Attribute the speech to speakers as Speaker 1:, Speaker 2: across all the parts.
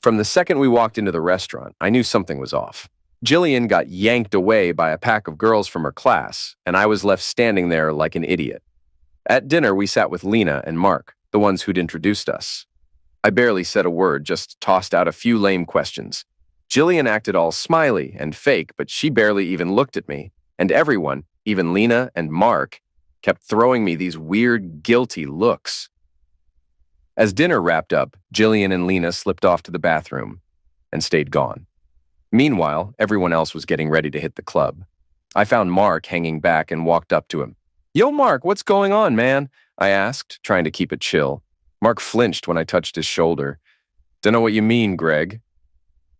Speaker 1: From the second we walked into the restaurant, I knew something was off. Jillian got yanked away by a pack of girls from her class, and I was left standing there like an idiot. At dinner, we sat with Lena and Mark, the ones who'd introduced us. I barely said a word, just tossed out a few lame questions. Jillian acted all smiley and fake, but she barely even looked at me, and everyone, even Lena and Mark, kept throwing me these weird, guilty looks. As dinner wrapped up, Jillian and Lena slipped off to the bathroom and stayed gone. Meanwhile, everyone else was getting ready to hit the club. I found Mark hanging back and walked up to him. "Yo, Mark, what's going on, man?" I asked, trying to keep it chill. Mark flinched when I touched his shoulder. "Dunno what you mean, Greg."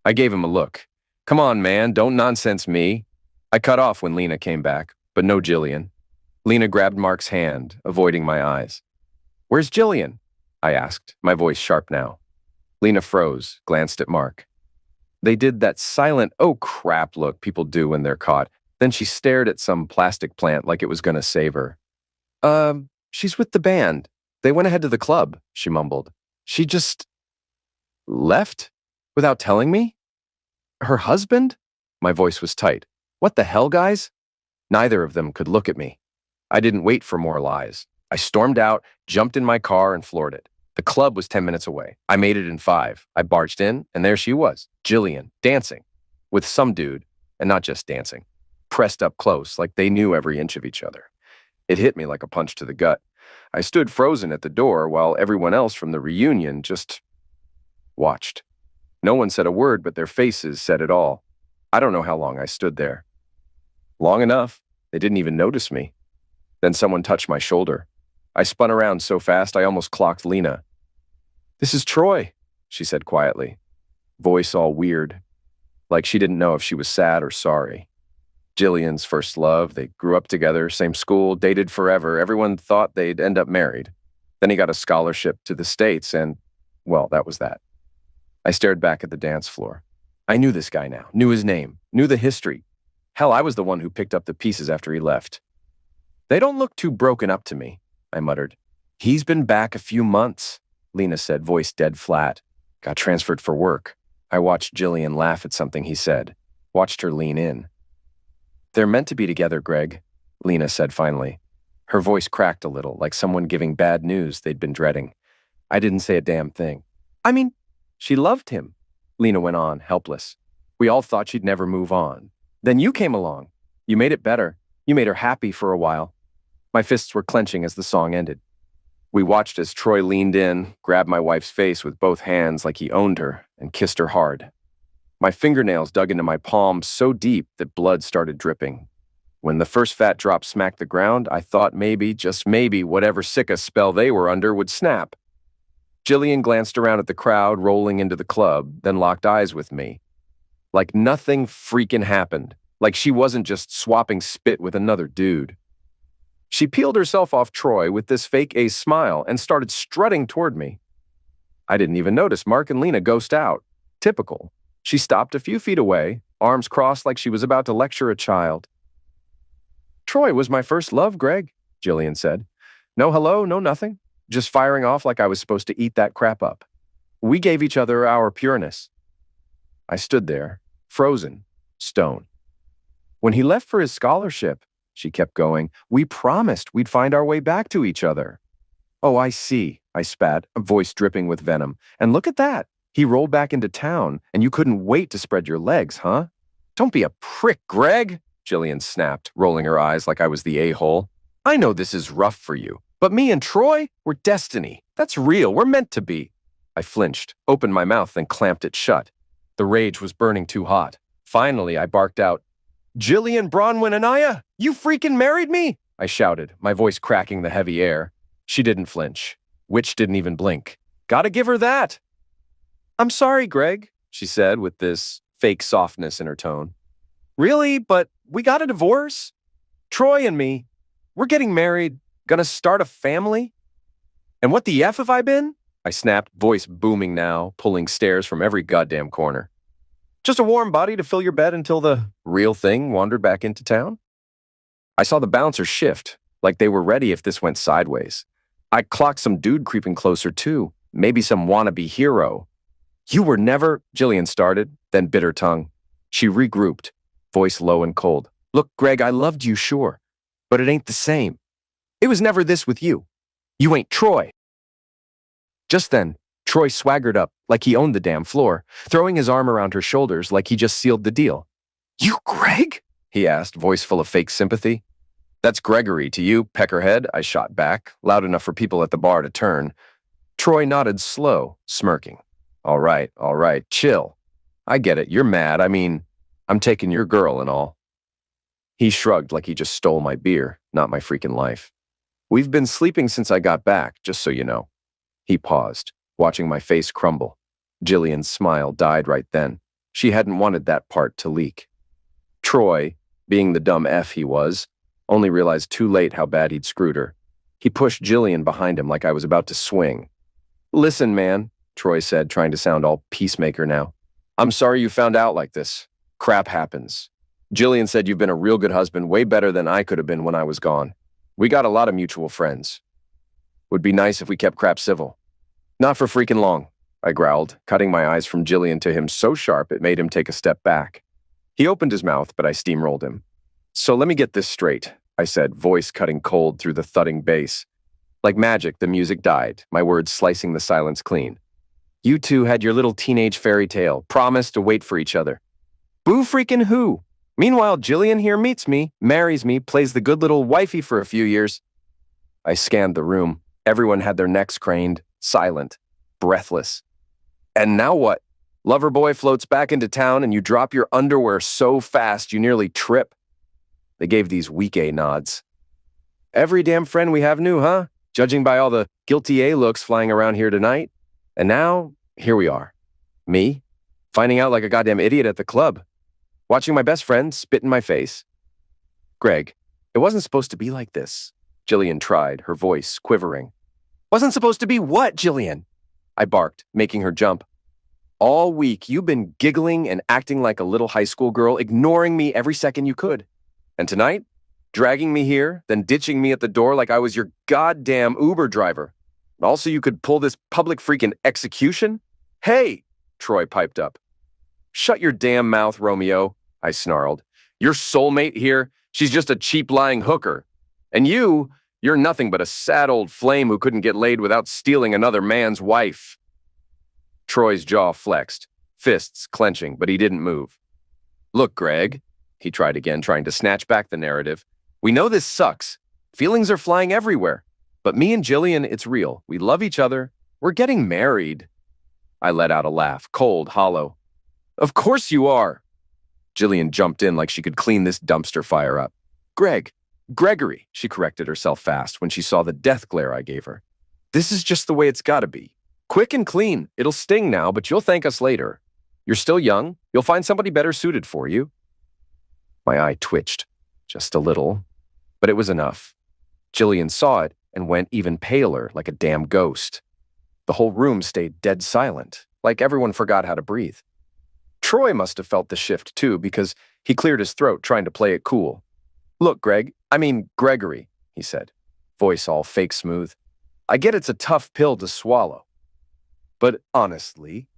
Speaker 1: I gave him a look. "Come on, man, don't nonsense me." I cut off when Lena came back, but no Jillian. Lena grabbed Mark's hand, avoiding my eyes. "Where's Jillian?" I asked, my voice sharp now. Lena froze, glanced at Mark. They did that silent, oh crap look people do when they're caught. Then she stared at some plastic plant like it was going to save her. She's with the band. They went ahead to the club," she mumbled. "She just left without telling me? Her husband?" My voice was tight. "What the hell, guys?" Neither of them could look at me. I didn't wait for more lies. I stormed out, jumped in my car, and floored it. The club was 10 minutes away. I made it in 5. I barged in, and there she was, Jillian, dancing. With some dude, and not just dancing. Pressed up close, like they knew every inch of each other. It hit me like a punch to the gut. I stood frozen at the door while everyone else from the reunion just watched. No one said a word, but their faces said it all. I don't know how long I stood there. Long enough. They didn't even notice me. Then someone touched my shoulder. I spun around so fast I almost clocked Lena. "This is Troy," she said quietly. Voice all weird, like she didn't know if she was sad or sorry. Jillian's first love, they grew up together, same school, dated forever. Everyone thought they'd end up married. Then he got a scholarship to the States and, well, that was that. I stared back at the dance floor. I knew this guy now, knew his name, knew the history. Hell, I was the one who picked up the pieces after he left. "They don't look too broken up to me," I muttered. "He's been back a few months," Lena said, voice dead flat. "Got transferred for work." I watched Jillian laugh at something he said, watched her lean in. "They're meant to be together, Greg," Lena said finally. Her voice cracked a little, like someone giving bad news they'd been dreading. I didn't say a damn thing. "I mean, she loved him," Lena went on, helpless. "We all thought she'd never move on. Then you came along. You made it better. You made her happy for a while." My fists were clenching as the song ended. We watched as Troy leaned in, grabbed my wife's face with both hands like he owned her, and kissed her hard. My fingernails dug into my palms so deep that blood started dripping. When the first fat drop smacked the ground, I thought maybe, just maybe, whatever sicka spell they were under would snap. Jillian glanced around at the crowd rolling into the club, then locked eyes with me. Like nothing freaking happened. Like she wasn't just swapping spit with another dude. She peeled herself off Troy with this fake ace smile and started strutting toward me. I didn't even notice Mark and Lena ghost out. Typical. She stopped a few feet away, arms crossed like she was about to lecture a child. "Troy was my first love, Greg," Jillian said. "No hello, no nothing. Just firing off like I was supposed to eat that crap up. We gave each other our pureness." I stood there, frozen, stone. "When he left for his scholarship," she kept going, "we promised we'd find our way back to each other." "Oh, I see," I spat, a voice dripping with venom. "And look at that. He rolled back into town, and you couldn't wait to spread your legs, huh?" "Don't be a prick, Greg," Jillian snapped, rolling her eyes like I was the a-hole. "I know this is rough for you, but me and Troy, we're destiny. That's real. We're meant to be." I flinched, opened my mouth, then clamped it shut. The rage was burning too hot. Finally, I barked out, "Jillian Bronwyn Anaya, you freaking married me?" I shouted, my voice cracking the heavy air. She didn't flinch. Witch didn't even blink. "Gotta give her that." "I'm sorry, Greg," she said with this fake softness in her tone. "Really? But we got a divorce? Troy and me, we're getting married, gonna start a family? And what the F have I been?" I snapped, voice booming now, pulling stares from every goddamn corner. "Just a warm body to fill your bed until the real thing wandered back into town?" I saw the bouncers shift, like they were ready if this went sideways. I clocked some dude creeping closer too, maybe some wannabe hero. You were never, Jillian started, then bit her tongue. She regrouped, voice low and cold. Look, Greg, I loved you, sure, but it ain't the same. It was never this with you. You ain't Troy. Just then, Troy swaggered up like he owned the damn floor, throwing his arm around her shoulders like he just sealed the deal. You Greg? He asked, voice full of fake sympathy. That's Gregory to you, peckerhead, I shot back, loud enough for people at the bar to turn. Troy nodded slow, smirking. All right, chill. I get it, you're mad. I mean, I'm taking your girl and all. He shrugged like he just stole my beer, not my freaking life. We've been sleeping since I got back, just so you know. He paused, watching my face crumble. Jillian's smile died right then. She hadn't wanted that part to leak. Troy, being the dumb F he was, only realized too late how bad he'd screwed her. He pushed Jillian behind him like I was about to swing. Listen, man, Troy said, trying to sound all peacemaker now. I'm sorry you found out like this. Crap happens. Jillian said you've been a real good husband, way better than I could have been when I was gone. We got a lot of mutual friends. Would be nice if we kept crap civil. Not for freaking long, I growled, cutting my eyes from Jillian to him so sharp it made him take a step back. He opened his mouth, but I steamrolled him. So let me get this straight, I said, voice cutting cold through the thudding bass. Like magic, the music died, my words slicing the silence clean. You two had your little teenage fairy tale, promised to wait for each other. Boo freaking who? Meanwhile, Jillian here meets me, marries me, plays the good little wifey for a few years. I scanned the room. Everyone had their necks craned, silent, breathless. And now what? Loverboy floats back into town and you drop your underwear so fast you nearly trip. They gave these weak-A nods. Every damn friend we have new, huh? Judging by all the guilty A looks flying around here tonight. And now, here we are. Me, finding out like a goddamn idiot at the club. Watching my best friend spit in my face. Greg, it wasn't supposed to be like this. Jillian tried, her voice quivering. Wasn't supposed to be what, Jillian? I barked, making her jump. All week, you've been giggling and acting like a little high school girl, ignoring me every second you could. And tonight, dragging me here, then ditching me at the door like I was your goddamn Uber driver. Also, you could pull this public freaking execution? Hey, Troy piped up. Shut your damn mouth, Romeo, I snarled. Your soulmate here, she's just a cheap lying hooker. And you're nothing but a sad old flame who couldn't get laid without stealing another man's wife. Troy's jaw flexed, fists clenching, but he didn't move. Look, Greg, he tried again, trying to snatch back the narrative. We know this sucks. Feelings are flying everywhere. But me and Jillian, it's real. We love each other. We're getting married. I let out a laugh, cold, hollow. Of course you are. Jillian jumped in like she could clean this dumpster fire up. Gregory, she corrected herself fast when she saw the death glare I gave her. This is just the way it's gotta be. Quick and clean. It'll sting now, but you'll thank us later. You're still young. You'll find somebody better suited for you. My eye twitched, just a little, but it was enough. Jillian saw it and went even paler, like a damn ghost. The whole room stayed dead silent, like everyone forgot how to breathe. Troy must have felt the shift too, because he cleared his throat, trying to play it cool. Look, Gregory, he said, voice all fake smooth. I get it's a tough pill to swallow. But honestly,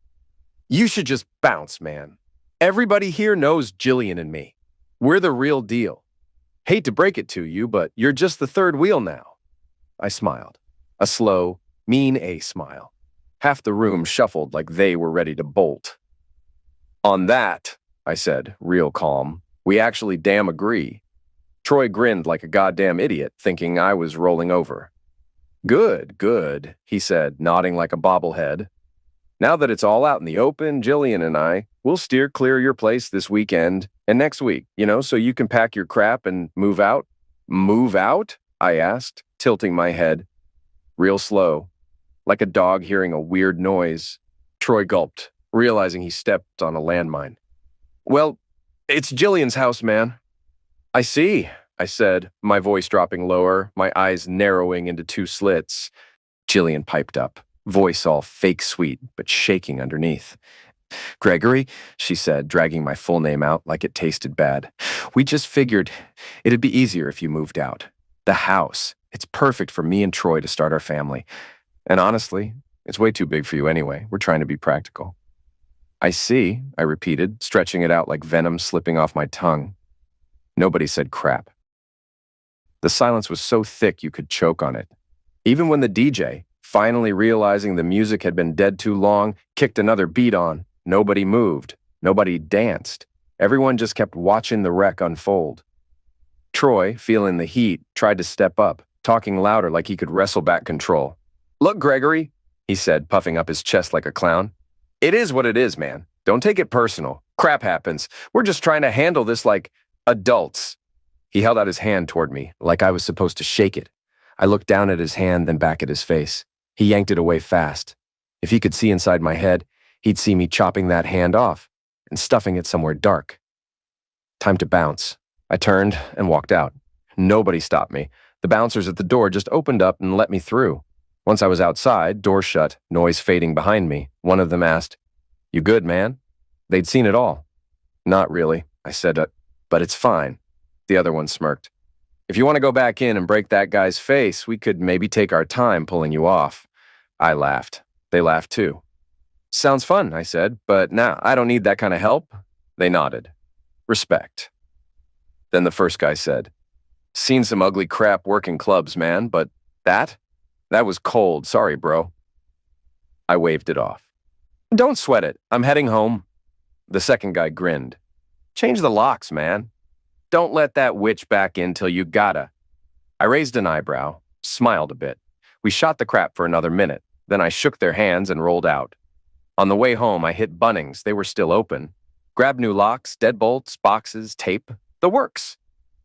Speaker 1: you should just bounce, man. Everybody here knows Jillian and me. We're the real deal. Hate to break it to you, but you're just the third wheel now. I smiled, a slow, mean A smile. Half the room shuffled like they were ready to bolt. On that, I said, real calm, we actually damn agree. Troy grinned like a goddamn idiot, thinking I was rolling over. Good, he said, nodding like a bobblehead. Now that it's all out in the open, Jillian and I, we'll steer clear your place this weekend and next week, so you can pack your crap and move out. Move out? I asked, tilting my head. Real slow, like a dog hearing a weird noise. Troy gulped, realizing he stepped on a landmine. Well, it's Jillian's house, man. I see, I said, my voice dropping lower, my eyes narrowing into two slits. Jillian piped up, voice all fake sweet, but shaking underneath. Gregory, she said, dragging my full name out like it tasted bad. We just figured it'd be easier if you moved out. The house, it's perfect for me and Troy to start our family. And honestly, it's way too big for you anyway. We're trying to be practical. I see, I repeated, stretching it out like venom slipping off my tongue. Nobody said crap. The silence was so thick you could choke on it. Even when the DJ, finally realizing the music had been dead too long, kicked another beat on, nobody moved, nobody danced. Everyone just kept watching the wreck unfold. Troy, feeling the heat, tried to step up, talking louder like he could wrestle back control. "Look, Gregory," he said, puffing up his chest like a clown. "It is what it is, man. Don't take it personal. Crap happens. We're just trying to handle this like adults." He held out his hand toward me, like I was supposed to shake it. I looked down at his hand, then back at his face. He yanked it away fast. If he could see inside my head, he'd see me chopping that hand off and stuffing it somewhere dark. Time to bounce. I turned and walked out. Nobody stopped me. The bouncers at the door just opened up and let me through. Once I was outside, door shut, noise fading behind me, one of them asked, "You good, man?" They'd seen it all. "Not really," I said, "but it's fine." The other one smirked. "If you want to go back in and break that guy's face, we could maybe take our time pulling you off." I laughed. They laughed too. "Sounds fun," I said, "but nah, I don't need that kind of help." They nodded. Respect. Then the first guy said, "Seen some ugly crap working clubs, man, but that was cold. Sorry, bro." I waved it off. "Don't sweat it. I'm heading home." The second guy grinned. "Change the locks, man. Don't let that witch back in till you gotta." I raised an eyebrow, smiled a bit. We shot the crap for another minute. Then I shook their hands and rolled out. On the way home, I hit Bunnings. They were still open. Grabbed new locks, deadbolts, boxes, tape. The works.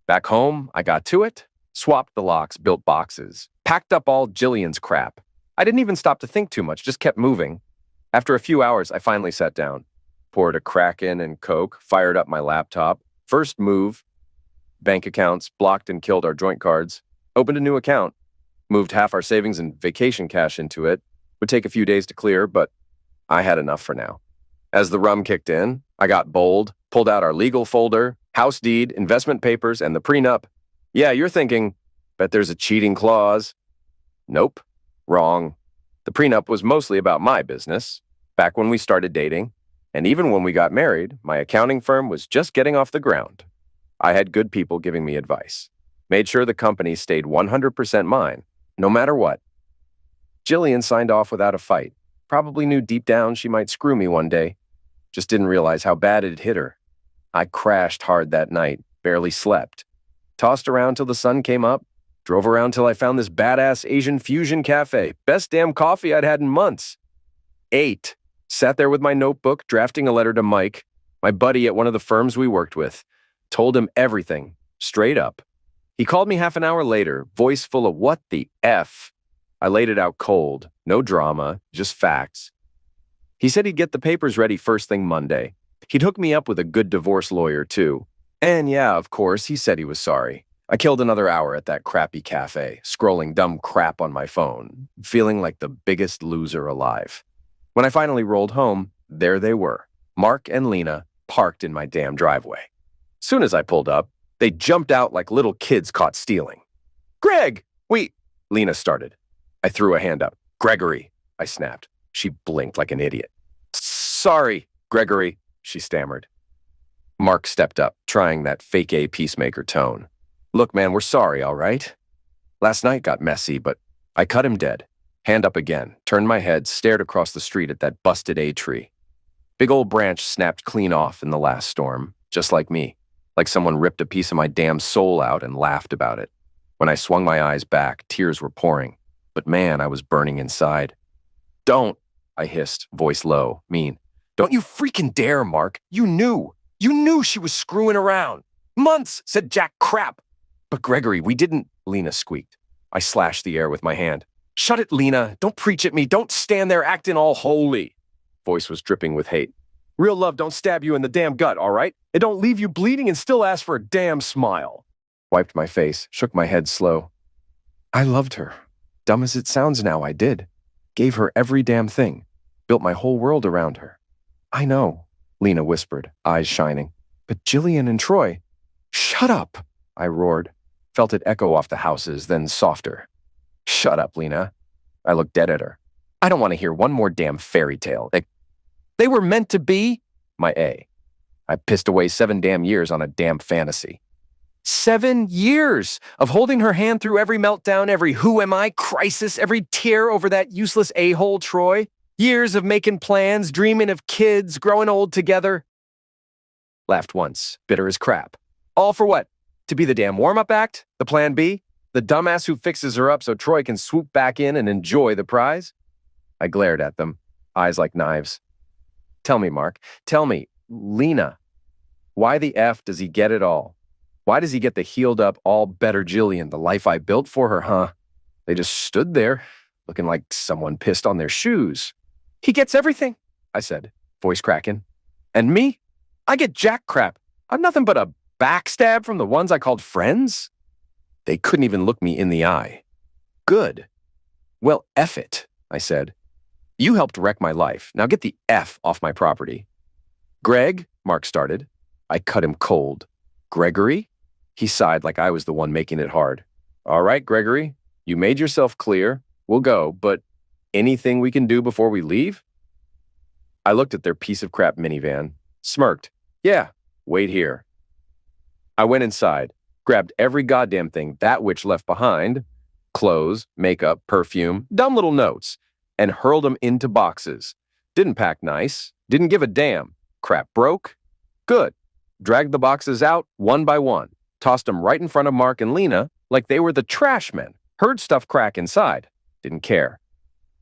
Speaker 1: Back home, I got to it, swapped the locks, built boxes, packed up all Jillian's crap. I didn't even stop to think too much, just kept moving. After a few hours, I finally sat down, poured a Kraken and Coke, fired up my laptop. First move, bank accounts, blocked and killed our joint cards, opened a new account, moved half our savings and vacation cash into it. Would take a few days to clear, but I had enough for now. As the rum kicked in, I got bold, pulled out our legal folder, house deed, investment papers, and the prenup. Yeah, you're thinking, bet there's a cheating clause. Nope, wrong. The prenup was mostly about my business, back when we started dating, and even when we got married, my accounting firm was just getting off the ground. I had good people giving me advice. Made sure the company stayed 100% mine, no matter what. Jillian signed off without a fight. Probably knew deep down she might screw me one day. Just didn't realize how bad it hit her. I crashed hard that night, barely slept. Tossed around till the sun came up, drove around till I found this badass Asian fusion cafe. Best damn coffee I'd had in months. Ate. Sat there with my notebook, drafting a letter to Mike, my buddy at one of the firms we worked with. Told him everything, straight up. He called me half an hour later, voice full of what the F. I laid it out cold, no drama, just facts. He said he'd get the papers ready first thing Monday. He'd hook me up with a good divorce lawyer, too. And yeah, of course, he said he was sorry. I killed another hour at that crappy cafe, scrolling dumb crap on my phone, feeling like the biggest loser alive. When I finally rolled home, there they were, Mark and Lena, parked in my damn driveway. Soon as I pulled up, they jumped out like little kids caught stealing. "Greg, Lena started. I threw a hand up. "Gregory," I snapped. She blinked like an idiot. "Sorry, Gregory," she stammered. Mark stepped up, trying that fake A peacemaker tone. "Look, man, we're sorry, all right? Last night got messy, but I cut him dead. Hand up again, turned my head, stared across the street at that busted A tree. Big old branch snapped clean off in the last storm, just like me, like someone ripped a piece of my damn soul out and laughed about it. When I swung my eyes back, tears were pouring. But man, I was burning inside. "Don't," I hissed, voice low, mean. "Don't you freaking dare, Mark. You knew she was screwing around. Months," said Jack crap. "But Gregory, we didn't," Lena squeaked. I slashed the air with my hand. "Shut it, Lena. Don't preach at me. Don't stand there acting all holy." Voice was dripping with hate. "Real love don't stab you in the damn gut, all right? It don't leave you bleeding and still ask for a damn smile." Wiped my face, shook my head slow. I loved her. Dumb as it sounds now, I did. Gave her every damn thing. Built my whole world around her. "I know," Lena whispered, eyes shining. "But Jillian and Troy—" "Shut up," I roared. Felt it echo off the houses, then softer. "Shut up, Lena." I looked dead at her. "I don't want to hear one more damn fairy tale. They were meant to be my A. I pissed away 7 damn years on a damn fantasy. 7 years of holding her hand through every meltdown, every who am I crisis, every tear over that useless a-hole Troy. Years of making plans, dreaming of kids, growing old together. Laughed once, bitter as crap. All for what? To be the damn warm-up act? The plan B? The dumbass who fixes her up so Troy can swoop back in and enjoy the prize? I glared at them, eyes like knives. Tell me, Mark, tell me, Lena, why the F does he get it all? Why does he get the healed-up, all-better Jillian, the life I built for her, huh? They just stood there, looking like someone pissed on their shoes. He gets everything, I said, voice cracking. And me? I get jack crap. I'm nothing but a backstab from the ones I called friends? They couldn't even look me in the eye. Good. Well, F it, I said. You helped wreck my life. Now get the F off my property. Greg, Mark started. I cut him cold. Gregory? He sighed like I was the one making it hard. All right, Gregory, you made yourself clear. We'll go, but anything we can do before we leave? I looked at their piece of crap minivan, smirked. Yeah, wait here. I went inside, grabbed every goddamn thing that witch left behind, clothes, makeup, perfume, dumb little notes, and hurled them into boxes. Didn't pack nice, didn't give a damn. Crap broke? Good. Dragged the boxes out one by one, tossed them right in front of Mark and Lena like they were the trash men. Heard stuff crack inside. Didn't care.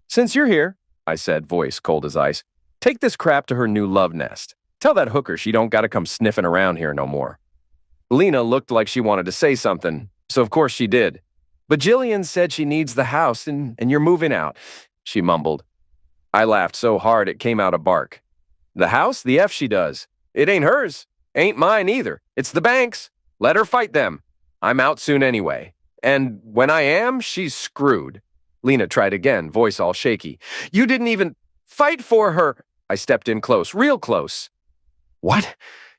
Speaker 1: Since you're here, I said, voice cold as ice, take this crap to her new love nest. Tell that hooker she don't gotta come sniffing around here no more. Lena looked like she wanted to say something, so of course she did. But Jillian said she needs the house and you're moving out, she mumbled. I laughed so hard it came out a bark. The house? The F she does. It ain't hers. Ain't mine either. It's the bank's. Let her fight them. I'm out soon anyway. And when I am, she's screwed. Lena tried again, voice all shaky. You didn't even fight for her. I stepped in close, real close. What?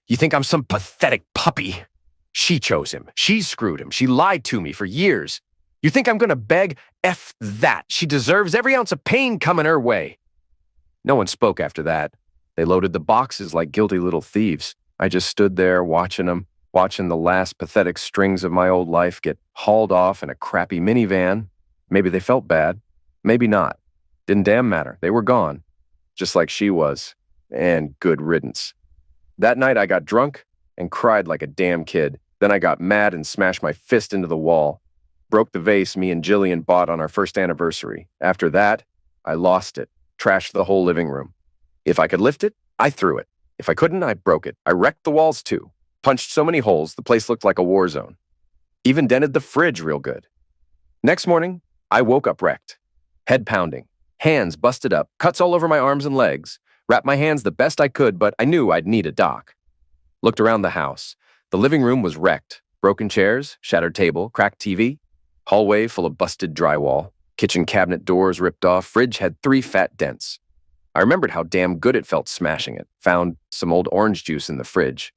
Speaker 1: You think I'm some pathetic puppy? She chose him. She screwed him. She lied to me for years. You think I'm gonna beg? F that. She deserves every ounce of pain coming her way. No one spoke after that. They loaded the boxes like guilty little thieves. I just stood there watching them, watching the last pathetic strings of my old life get hauled off in a crappy minivan. Maybe they felt bad. Maybe not. Didn't damn matter. They were gone. Just like she was. And good riddance. That night I got drunk and cried like a damn kid. Then I got mad and smashed my fist into the wall. Broke the vase me and Jillian bought on our first anniversary. After that, I lost it. Trashed the whole living room. If I could lift it, I threw it. If I couldn't, I broke it. I wrecked the walls too. Punched so many holes, the place looked like a war zone. Even dented the fridge real good. Next morning, I woke up wrecked. Head pounding. Hands busted up. Cuts all over my arms and legs. Wrapped my hands the best I could, but I knew I'd need a doc. Looked around the house. The living room was wrecked. Broken chairs, shattered table, cracked TV. Hallway full of busted drywall. Kitchen cabinet doors ripped off. Fridge had 3 fat dents. I remembered how damn good it felt smashing it. Found some old orange juice in the fridge.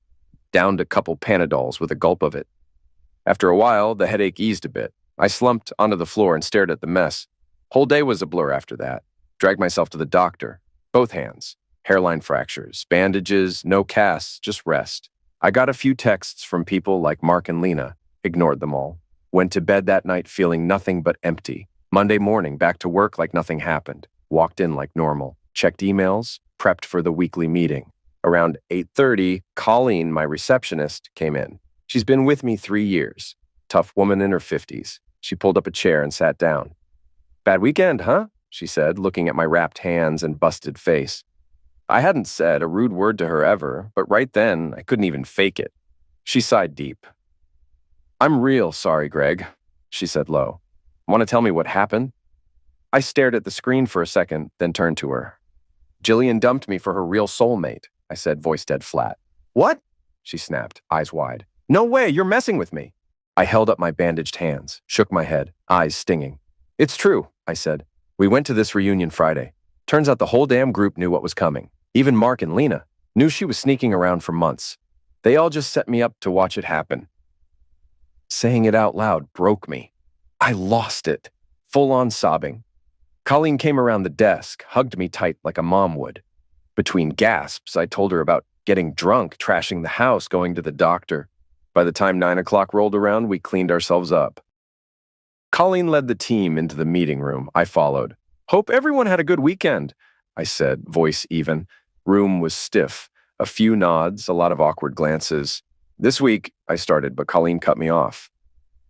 Speaker 1: Downed a couple Panadols with a gulp of it. After a while, the headache eased a bit. I slumped onto the floor and stared at the mess. Whole day was a blur after that. Dragged myself to the doctor. Both hands. Hairline fractures, bandages, no casts, just rest. I got a few texts from people like Mark and Lena. Ignored them all. Went to bed that night feeling nothing but empty. Monday morning, back to work like nothing happened. Walked in like normal. Checked emails. Prepped for the weekly meeting. Around 8:30, Colleen, my receptionist, came in. She's been with me 3 years. Tough woman in her 50s. She pulled up a chair and sat down. Bad weekend, huh? She said, looking at my wrapped hands and busted face. I hadn't said a rude word to her ever, but right then, I couldn't even fake it. She sighed deep. I'm real sorry, Greg, she said low. Want to tell me what happened? I stared at the screen for a second, then turned to her. Jillian dumped me for her real soulmate, I said, voice dead flat. What? She snapped, eyes wide. No way, you're messing with me. I held up my bandaged hands, shook my head, eyes stinging. It's true, I said. We went to this reunion Friday. Turns out the whole damn group knew what was coming. Even Mark and Lena knew she was sneaking around for months. They all just set me up to watch it happen. Saying it out loud broke me. I lost it, full on sobbing. Colleen came around the desk, hugged me tight like a mom would. Between gasps, I told her about getting drunk, trashing the house, going to the doctor. By the time 9 o'clock rolled around, we cleaned ourselves up. Colleen led the team into the meeting room. I followed. "Hope everyone had a good weekend," I said, voice even. Room was stiff. A few nods, a lot of awkward glances. "This week," I started, but Colleen cut me off.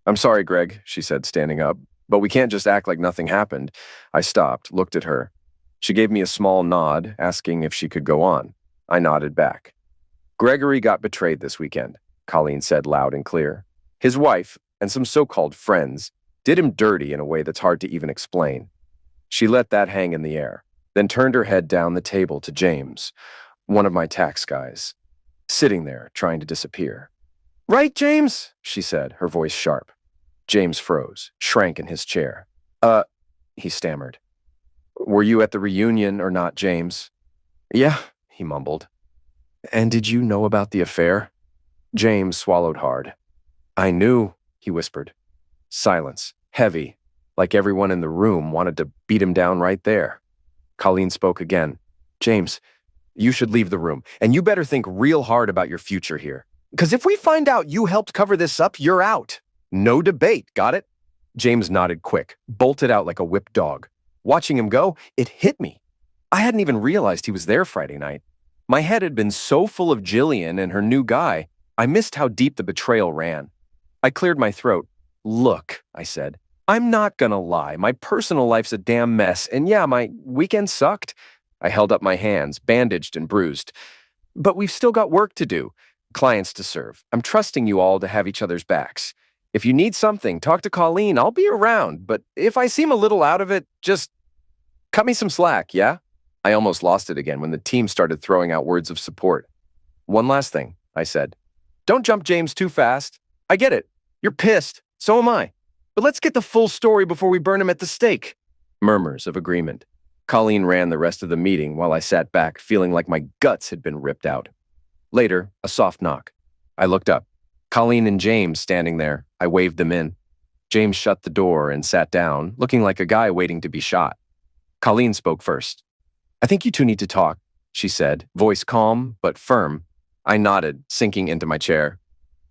Speaker 1: "I'm sorry, Greg," she said, standing up, "but we can't just act like nothing happened." I stopped, looked at her. She gave me a small nod, asking if she could go on. I nodded back. "Gregory got betrayed this weekend," Colleen said loud and clear. "His wife, and some so-called friends, did him dirty in a way that's hard to even explain." She let that hang in the air, then turned her head down the table to James, one of my tax guys, sitting there trying to disappear. "Right, James?" she said, her voice sharp. James froze, shrank in his chair. He stammered. "Were you at the reunion or not, James?" "Yeah," he mumbled. "And did you know about the affair?" James swallowed hard. "I knew," he whispered. Silence, heavy, like everyone in the room wanted to beat him down right there. Colleen spoke again. "James, you should leave the room, and you better think real hard about your future here. Because if we find out you helped cover this up, you're out. No debate, got it?" James nodded quick, bolted out like a whipped dog. Watching him go, it hit me. I hadn't even realized he was there Friday night. My head had been so full of Jillian and her new guy, I missed how deep the betrayal ran. I cleared my throat. "Look," I said, "I'm not gonna lie. My personal life's a damn mess, and yeah, my weekend sucked." I held up my hands, bandaged and bruised. "But we've still got work to do, clients to serve. I'm trusting you all to have each other's backs. If you need something, talk to Colleen. I'll be around, but if I seem a little out of it, just cut me some slack, yeah?" I almost lost it again when the team started throwing out words of support. "One last thing," I said. "Don't jump James too fast. I get it. You're pissed. So am I. But let's get the full story before we burn him at the stake." Murmurs of agreement. Colleen ran the rest of the meeting while I sat back, feeling like my guts had been ripped out. Later, a soft knock. I looked up. Colleen and James standing there. I waved them in. James shut the door and sat down, looking like a guy waiting to be shot. Colleen spoke first. "I think you two need to talk," she said, voice calm but firm. I nodded, sinking into my chair.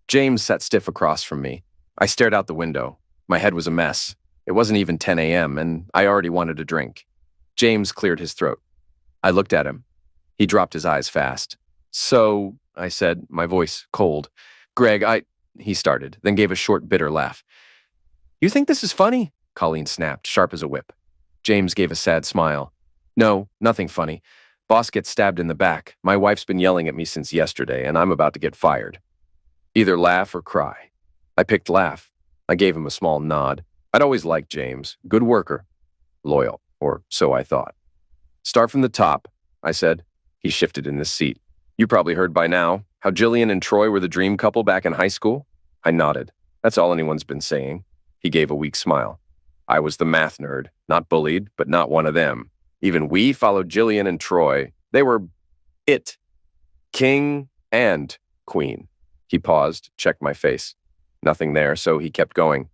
Speaker 1: James sat stiff across from me. I stared out the window. My head was a mess. It wasn't even 10 a.m., and I already wanted a drink. James cleared his throat. I looked at him. He dropped his eyes fast. "So," I said, my voice cold. "Greg, he started, then gave a short, bitter laugh. "You think this is funny?" Colleen snapped, sharp as a whip. James gave a sad smile. "No, nothing funny. Boss gets stabbed in the back. My wife's been yelling at me since yesterday, and I'm about to get fired. Either laugh or cry." I picked laugh. I gave him a small nod. I'd always liked James. Good worker. Loyal, or so I thought. "Start from the top," I said. He shifted in his seat. "You probably heard by now how Jillian and Troy were the dream couple back in high school?" I nodded. "That's all anyone's been saying." He gave a weak smile. "I was the math nerd, not bullied, but not one of them. Even we followed Jillian and Troy. They were it. King and queen." He paused, checked my face. Nothing there, so he kept going.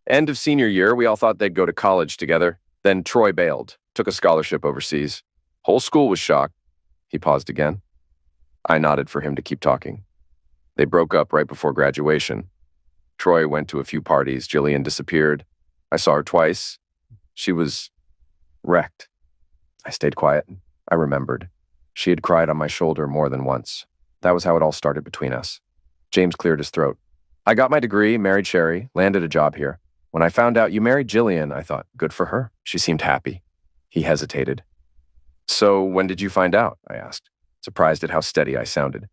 Speaker 1: "End of senior year, we all thought they'd go to college together. Then Troy bailed, took a scholarship overseas. Whole school was shocked." He paused again. I nodded for him to keep talking. "They broke up right before graduation. Troy went to a few parties. Jillian disappeared. I saw her twice. She was wrecked." I stayed quiet. I remembered. She had cried on my shoulder more than once. That was how it all started between us. James cleared his throat. "I got my degree, married Sherry, landed a job here. When I found out you married Jillian, I thought, good for her. She seemed happy." He hesitated. "So when did you find out?" I asked, surprised at how steady I sounded.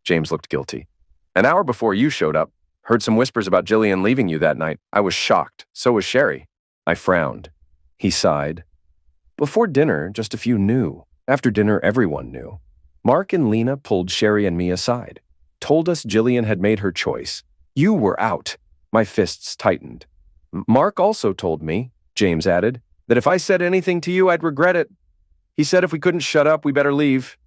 Speaker 1: James looked guilty. "An hour before you showed up. Heard some whispers about Jillian leaving you that night. I was shocked. So was Sherry." I frowned. He sighed. "Before dinner, just a few knew. After dinner, everyone knew. Mark and Lena pulled Sherry and me aside. Told us Jillian had made her choice. You were out." My fists tightened. "Mark also told me," James added, "that if I said anything to you, I'd regret it. He said if we couldn't shut up, we better leave."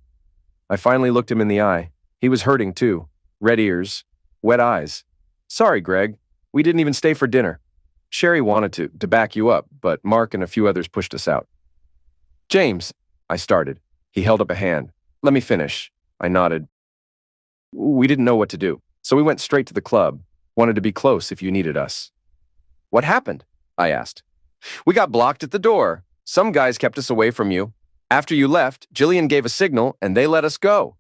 Speaker 1: I finally looked him in the eye. He was hurting too. Red ears, wet eyes. "Sorry, Greg. We didn't even stay for dinner. Sherry wanted to back you up, but Mark and a few others pushed us out." "James," I started. He held up a hand. Let me finish. I nodded. We didn't know what to do, so we went straight to the club. Wanted to be close if you needed us. What happened? I asked. We got blocked at the door. Some guys kept us away from you. After you left, Jillian gave a signal and they let us go.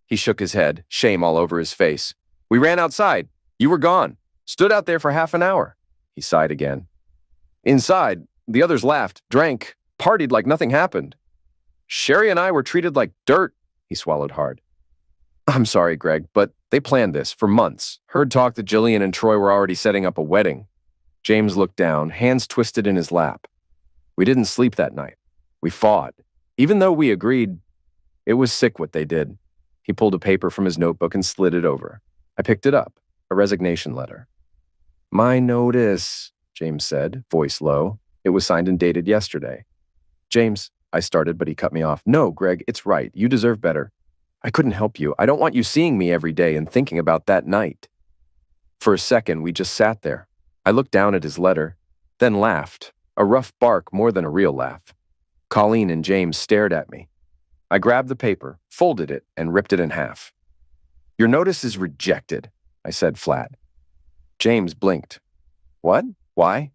Speaker 1: He shook his head, shame all over his face. We ran outside. You were gone. Stood out there for half an hour. He sighed again. Inside, the others laughed, drank, partied like nothing happened. Sherry and I were treated like dirt. He swallowed hard. I'm sorry, Greg, but they planned this for months. Heard talk that Jillian and Troy were already setting up a wedding. James looked down, hands twisted in his lap. We didn't sleep that night. We fought. Even though we agreed, it was sick what they did. He pulled a paper from his notebook and slid it over. I picked it up, a resignation letter. My notice, James said, voice low. It was signed and dated yesterday. James, I started, but he cut me off. No, Greg, it's right. You deserve better. I couldn't help you. I don't want you seeing me every day and thinking about that night. For a second, we just sat there. I looked down at his letter, then laughed, a rough bark more than a real laugh. Colleen and James stared at me. I grabbed the paper, folded it, and ripped it in half. Your notice is rejected, I said flat. James blinked. What? Why?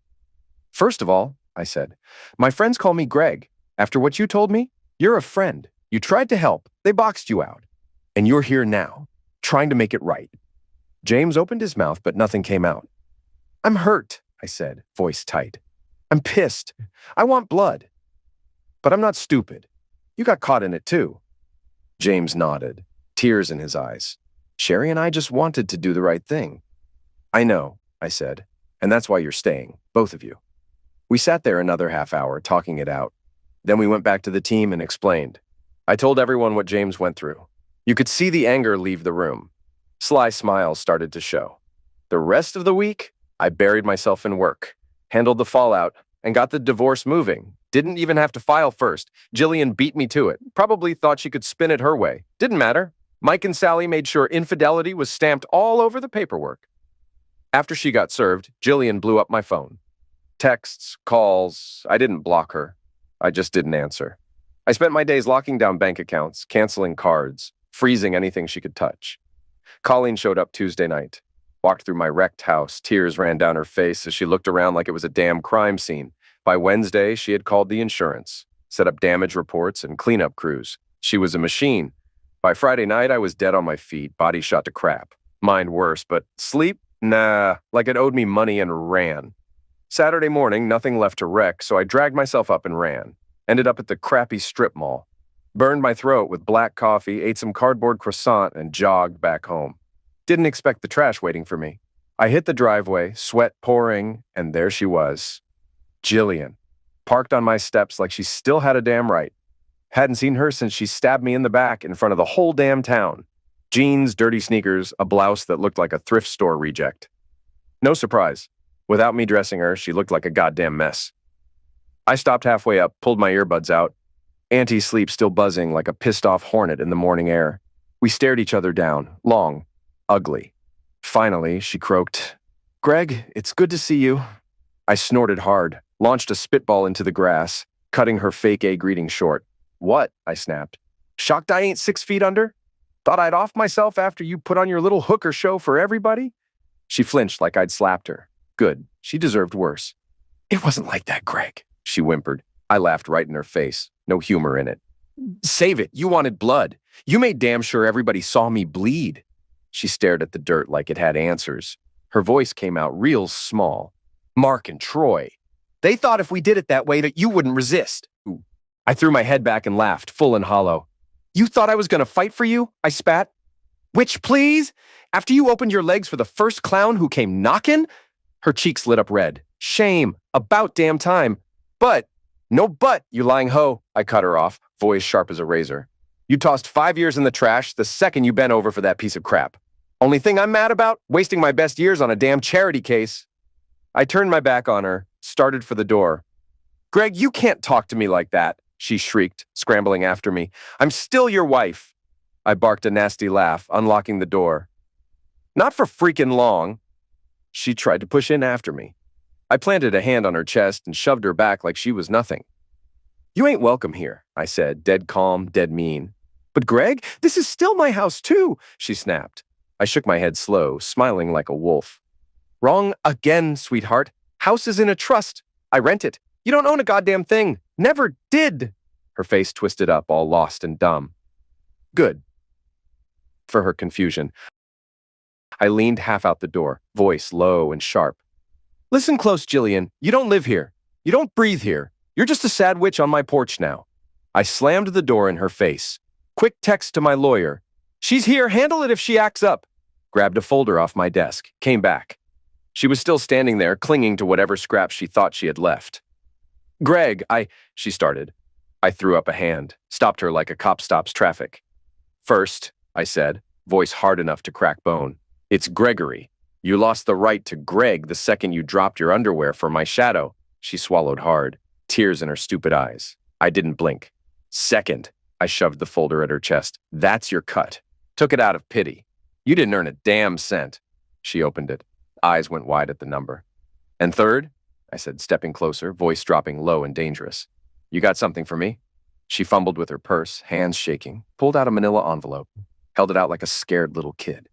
Speaker 1: First of all, I said, my friends call me Greg. After what you told me, you're a friend. You tried to help. They boxed you out. And you're here now, trying to make it right. James opened his mouth, but nothing came out. I'm hurt, I said, voice tight. I'm pissed. I want blood. But I'm not stupid. You got caught in it too. James nodded, tears in his eyes. Sherry and I just wanted to do the right thing. I know, I said, and that's why you're staying, both of you. We sat there another half hour, talking it out. Then we went back to the team and explained. I told everyone what James went through. You could see the anger leave the room. Sly smiles started to show. The rest of the week, I buried myself in work, handled the fallout, and got the divorce moving. Didn't even have to file first. Jillian beat me to it. Probably thought she could spin it her way. Didn't matter. Mike and Sally made sure infidelity was stamped all over the paperwork. After she got served, Jillian blew up my phone. Texts, calls, I didn't block her. I just didn't answer. I spent my days locking down bank accounts, canceling cards, freezing anything she could touch. Colleen showed up Tuesday night. Walked through my wrecked house. Tears ran down her face as she looked around like it was a damn crime scene. By Wednesday, she had called the insurance, set up damage reports and cleanup crews. She was a machine. By Friday night, I was dead on my feet, body shot to crap. Mind worse, but sleep? Nah, like it owed me money and ran. Saturday morning, nothing left to wreck, so I dragged myself up and ran. Ended up at the crappy strip mall. Burned my throat with black coffee, ate some cardboard croissant, and jogged back home. Didn't expect the trash waiting for me. I hit the driveway, sweat pouring, and there she was. Jillian, parked on my steps like she still had a damn right. Hadn't seen her since she stabbed me in the back in front of the whole damn town. Jeans, dirty sneakers, a blouse that looked like a thrift store reject. No surprise. Without me dressing her, she looked like a goddamn mess. I stopped halfway up, pulled my earbuds out. Anti-sleep still buzzing like a pissed-off hornet in the morning air. We stared each other down, long, ugly. Finally, she croaked, Greg, it's good to see you. I snorted hard, launched a spitball into the grass, cutting her fake A greeting short. What? I snapped. Shocked I ain't 6 feet under? Thought I'd off myself after you put on your little hooker show for everybody? She flinched like I'd slapped her. Good. She deserved worse. It wasn't like that, Greg, she whimpered. I laughed right in her face. No humor in it. Save it. You wanted blood. You made damn sure everybody saw me bleed. She stared at the dirt like it had answers. Her voice came out real small. Mark and Troy. They thought if we did it that way that you wouldn't resist. Ooh. I threw my head back and laughed, full and hollow. You thought I was going to fight for you? I spat. Which, please? After you opened your legs for the first clown who came knocking? Her cheeks lit up red. Shame. About damn time. But, no but, you lying hoe. I cut her off, voice sharp as a razor. You tossed 5 years in the trash the second you bent over for that piece of crap. Only thing I'm mad about? Wasting my best years on a damn charity case. I turned my back on her, started for the door. Greg, you can't talk to me like that, she shrieked, scrambling after me. I'm still your wife. I barked a nasty laugh, unlocking the door. Not for freaking long. She tried to push in after me. I planted a hand on her chest and shoved her back like she was nothing. You ain't welcome here, I said, dead calm, dead mean. But Greg, this is still my house too, she snapped. I shook my head slow, smiling like a wolf. Wrong again, sweetheart. House is in a trust. I rent it. You don't own a goddamn thing. Never did. Her face twisted up, all lost and dumb. Good. For her confusion, I leaned half out the door, voice low and sharp. Listen close, Jillian. You don't live here. You don't breathe here. You're just a sad witch on my porch now. I slammed the door in her face. Quick text to my lawyer. She's here. Handle it if she acts up. Grabbed a folder off my desk. Came back. She was still standing there, clinging to whatever scraps she thought she had left. Greg, she started. I threw up a hand, stopped her like a cop stops traffic. First, I said, voice hard enough to crack bone. It's Gregory. You lost the right to Greg the second you dropped your underwear for my shadow. She swallowed hard, tears in her stupid eyes. I didn't blink. Second, I shoved the folder at her chest. That's your cut. Took it out of pity. You didn't earn a damn cent. She opened it. Eyes went wide at the number. And third, I said, stepping closer, voice dropping low and dangerous. You got something for me? She fumbled with her purse, hands shaking, pulled out a manila envelope, held it out like a scared little kid.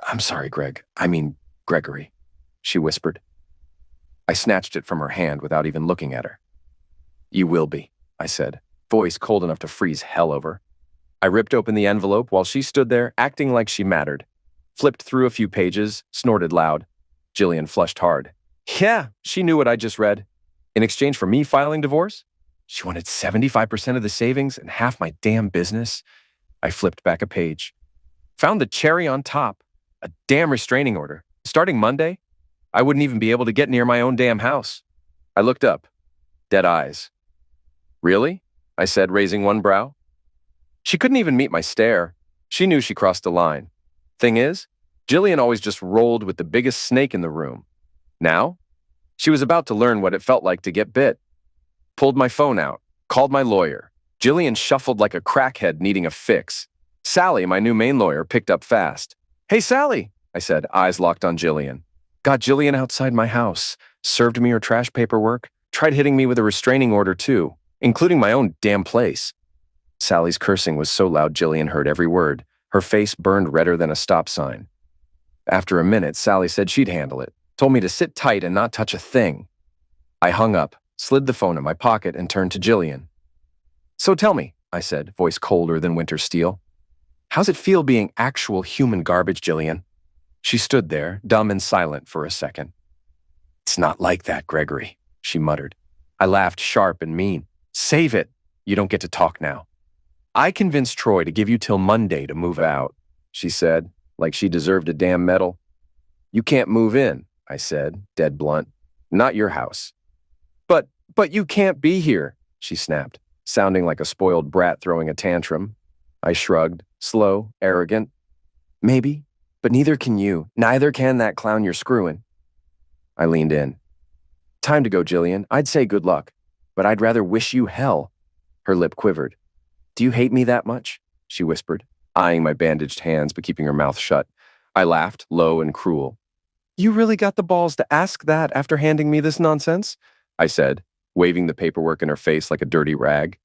Speaker 1: I'm sorry, Gregory, she whispered. I snatched it from her hand without even looking at her. You will be, I said, voice cold enough to freeze hell over. I ripped open the envelope while she stood there, acting like she mattered. Flipped through a few pages, snorted loud. Jillian flushed hard. Yeah, she knew what I just read. In exchange for me filing divorce? She wanted 75% of the savings and half my damn business. I flipped back a page. Found the cherry on top. A damn restraining order. Starting Monday, I wouldn't even be able to get near my own damn house. I looked up. Dead eyes. Really? I said, raising one brow. She couldn't even meet my stare. She knew she crossed a line. Thing is, Jillian always just rolled with the biggest snake in the room. Now, she was about to learn what it felt like to get bit. Pulled my phone out, called my lawyer. Jillian shuffled like a crackhead needing a fix. Sally, my new main lawyer, picked up fast. Hey, Sally, I said, eyes locked on Jillian. Got Jillian outside my house, served me her trash paperwork, tried hitting me with a restraining order too, including my own damn place. Sally's cursing was so loud Jillian heard every word. Her face burned redder than a stop sign. After a minute, Sally said she'd handle it, told me to sit tight and not touch a thing. I hung up, slid the phone in my pocket, and turned to Jillian. So tell me, I said, voice colder than winter steel. How's it feel being actual human garbage, Jillian? She stood there, dumb and silent for a second. It's not like that, Gregory, she muttered. I laughed sharp and mean. Save it. You don't get to talk now. I convinced Troy to give you till Monday to move out, she said, like she deserved a damn medal. You can't move in, I said, dead blunt. Not your house. But you can't be here, she snapped, sounding like a spoiled brat throwing a tantrum. I shrugged, slow, arrogant. Maybe, but neither can you. Neither can that clown you're screwing. I leaned in. Time to go, Jillian. I'd say good luck, but I'd rather wish you hell. Her lip quivered. Do you hate me that much? She whispered, eyeing my bandaged hands but keeping her mouth shut. I laughed, low and cruel. You really got the balls to ask that after handing me this nonsense? I said, waving the paperwork in her face like a dirty rag.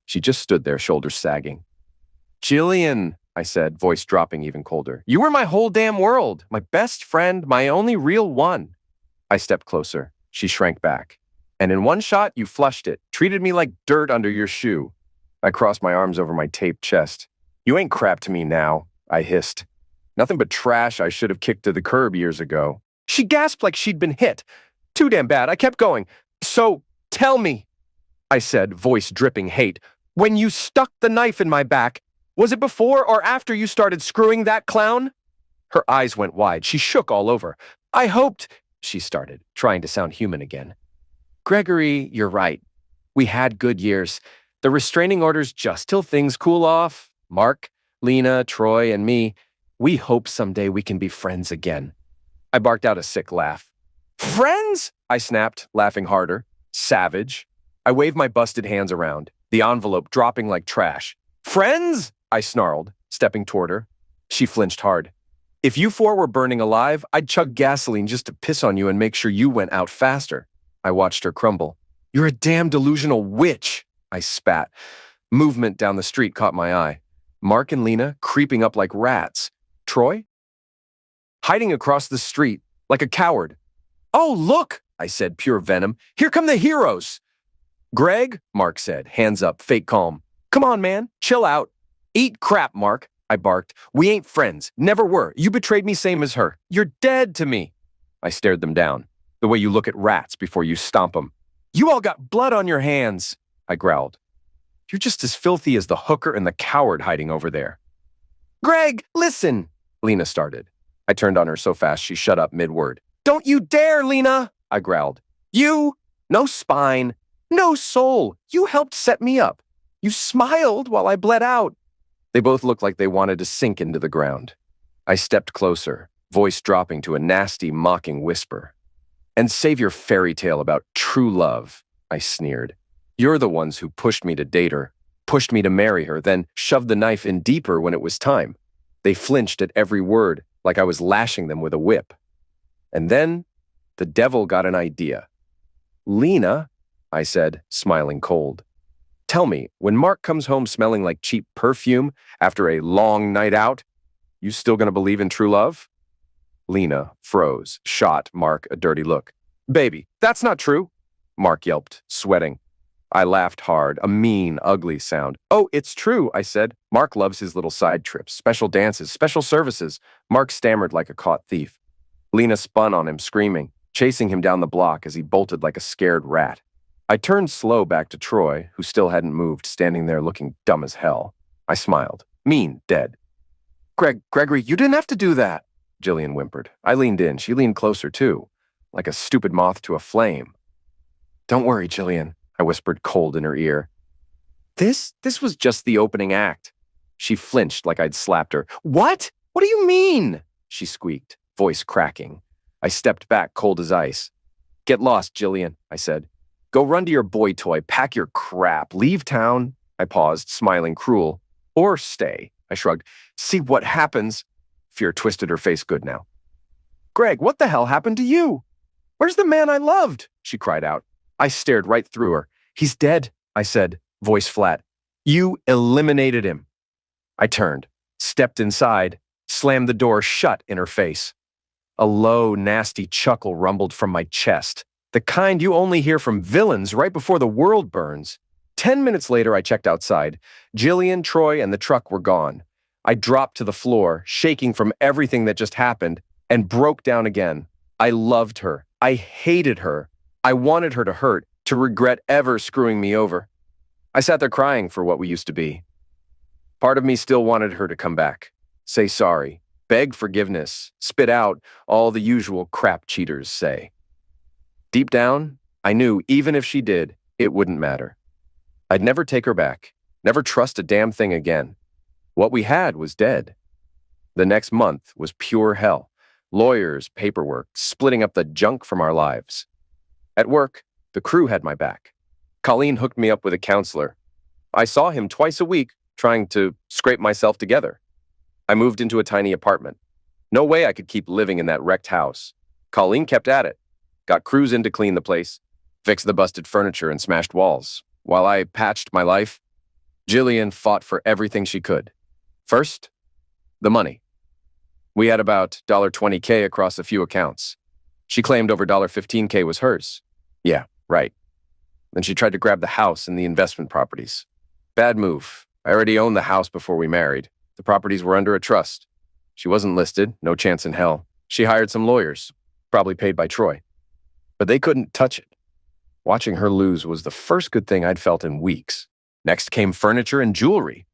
Speaker 1: She just stood there, shoulders sagging. Jillian, I said, voice dropping even colder. You were my whole damn world, my best friend, my only real one. I stepped closer. She shrank back. And in one shot, you flushed it, treated me like dirt under your shoe. I crossed my arms over my taped chest. You ain't crap to me now, I hissed. Nothing but trash I should have kicked to the curb years ago. She gasped like she'd been hit. Too damn bad. I kept going. So, tell me, I said, voice dripping hate. When you stuck the knife in my back, was it before or after you started screwing that clown? Her eyes went wide. She shook all over. I hoped, she started, trying to sound human again. Gregory, you're right. We had good years. The restraining order's just till things cool off. Mark, Lena, Troy, and me, we hope someday we can be friends again. I barked out a sick laugh. Friends? I snapped, laughing harder. Savage. I waved my busted hands around, the envelope dropping like trash. Friends? I snarled, stepping toward her. She flinched hard. If you four were burning alive, I'd chug gasoline just to piss on you and make sure you went out faster. I watched her crumble. You're a damn delusional witch, I spat. Movement down the street caught my eye. Mark and Lena creeping up like rats. Troy? Hiding across the street like a coward. "Oh, look," I said, pure venom. "Here come the heroes." "Greg," Mark said, hands up, fake calm. "Come on, man, chill out." "Eat crap, Mark," I barked. "We ain't friends, never were. You betrayed me same as her. You're dead to me." I stared them down, the way you look at rats before you stomp them. "You all got blood on your hands," I growled. "You're just as filthy as the hooker and the coward hiding over there." "Greg, listen," Lena started. I turned on her so fast she shut up mid-word. "Don't you dare, Lena," I growled. "You, no spine, no soul. You helped set me up. You smiled while I bled out." They both looked like they wanted to sink into the ground. I stepped closer, voice dropping to a nasty, mocking whisper. "And save your fairy tale about true love," I sneered. "You're the ones who pushed me to date her, pushed me to marry her, then shoved the knife in deeper when it was time." They flinched at every word, like I was lashing them with a whip. And then the devil got an idea. "Lena," I said, smiling cold. "Tell me, when Mark comes home smelling like cheap perfume after a long night out, you still gonna believe in true love?" Lena froze, shot Mark a dirty look. "Baby, that's not true," Mark yelped, sweating. I laughed hard, a mean, ugly sound. "Oh, it's true," I said. "Mark loves his little side trips, special dances, special services." Mark stammered like a caught thief. Lena spun on him, screaming, chasing him down the block as he bolted like a scared rat. I turned slow back to Troy, who still hadn't moved, standing there looking dumb as hell. I smiled. Mean, dead. Gregory, you didn't have to do that," Jillian whimpered. I leaned in. She leaned closer, too, like a stupid moth to a flame. "Don't worry, Jillian," I whispered cold in her ear. This was just the opening act." She flinched like I'd slapped her. "What? What do you mean?" she squeaked, voice cracking. I stepped back, cold as ice. "Get lost, Jillian," I said. "Go run to your boy toy, pack your crap, leave town." I paused, smiling cruel. "Or stay," I shrugged. "See what happens." Fear twisted her face good now. "Greg, what the hell happened to you? Where's the man I loved?" she cried out. I stared right through her. "He's dead," I said, voice flat. "You eliminated him." I turned, stepped inside, slammed the door shut in her face. A low, nasty chuckle rumbled from my chest, the kind you only hear from villains right before the world burns. 10 minutes later, I checked outside. Jillian, Troy, and the truck were gone. I dropped to the floor, shaking from everything that just happened, and broke down again. I loved her. I hated her. I wanted her to hurt, to regret ever screwing me over. I sat there crying for what we used to be. Part of me still wanted her to come back, say sorry, beg forgiveness, spit out all the usual crap cheaters say. Deep down, I knew even if she did, it wouldn't matter. I'd never take her back, never trust a damn thing again. What we had was dead. The next month was pure hell. Lawyers, paperwork, splitting up the junk from our lives. At work, the crew had my back. Colleen hooked me up with a counselor. I saw him twice a week, trying to scrape myself together. I moved into a tiny apartment. No way I could keep living in that wrecked house. Colleen kept at it. Got crews in to clean the place, fixed the busted furniture and smashed walls. While I patched my life, Jillian fought for everything she could. First, the money. We had about $20K across a few accounts. She claimed over $15K was hers. Yeah, right. Then she tried to grab the house and the investment properties. Bad move. I already owned the house before we married. The properties were under a trust. She wasn't listed, no chance in hell. She hired some lawyers, probably paid by Troy. But they couldn't touch it. Watching her lose was the first good thing I'd felt in weeks. Next came furniture and jewelry.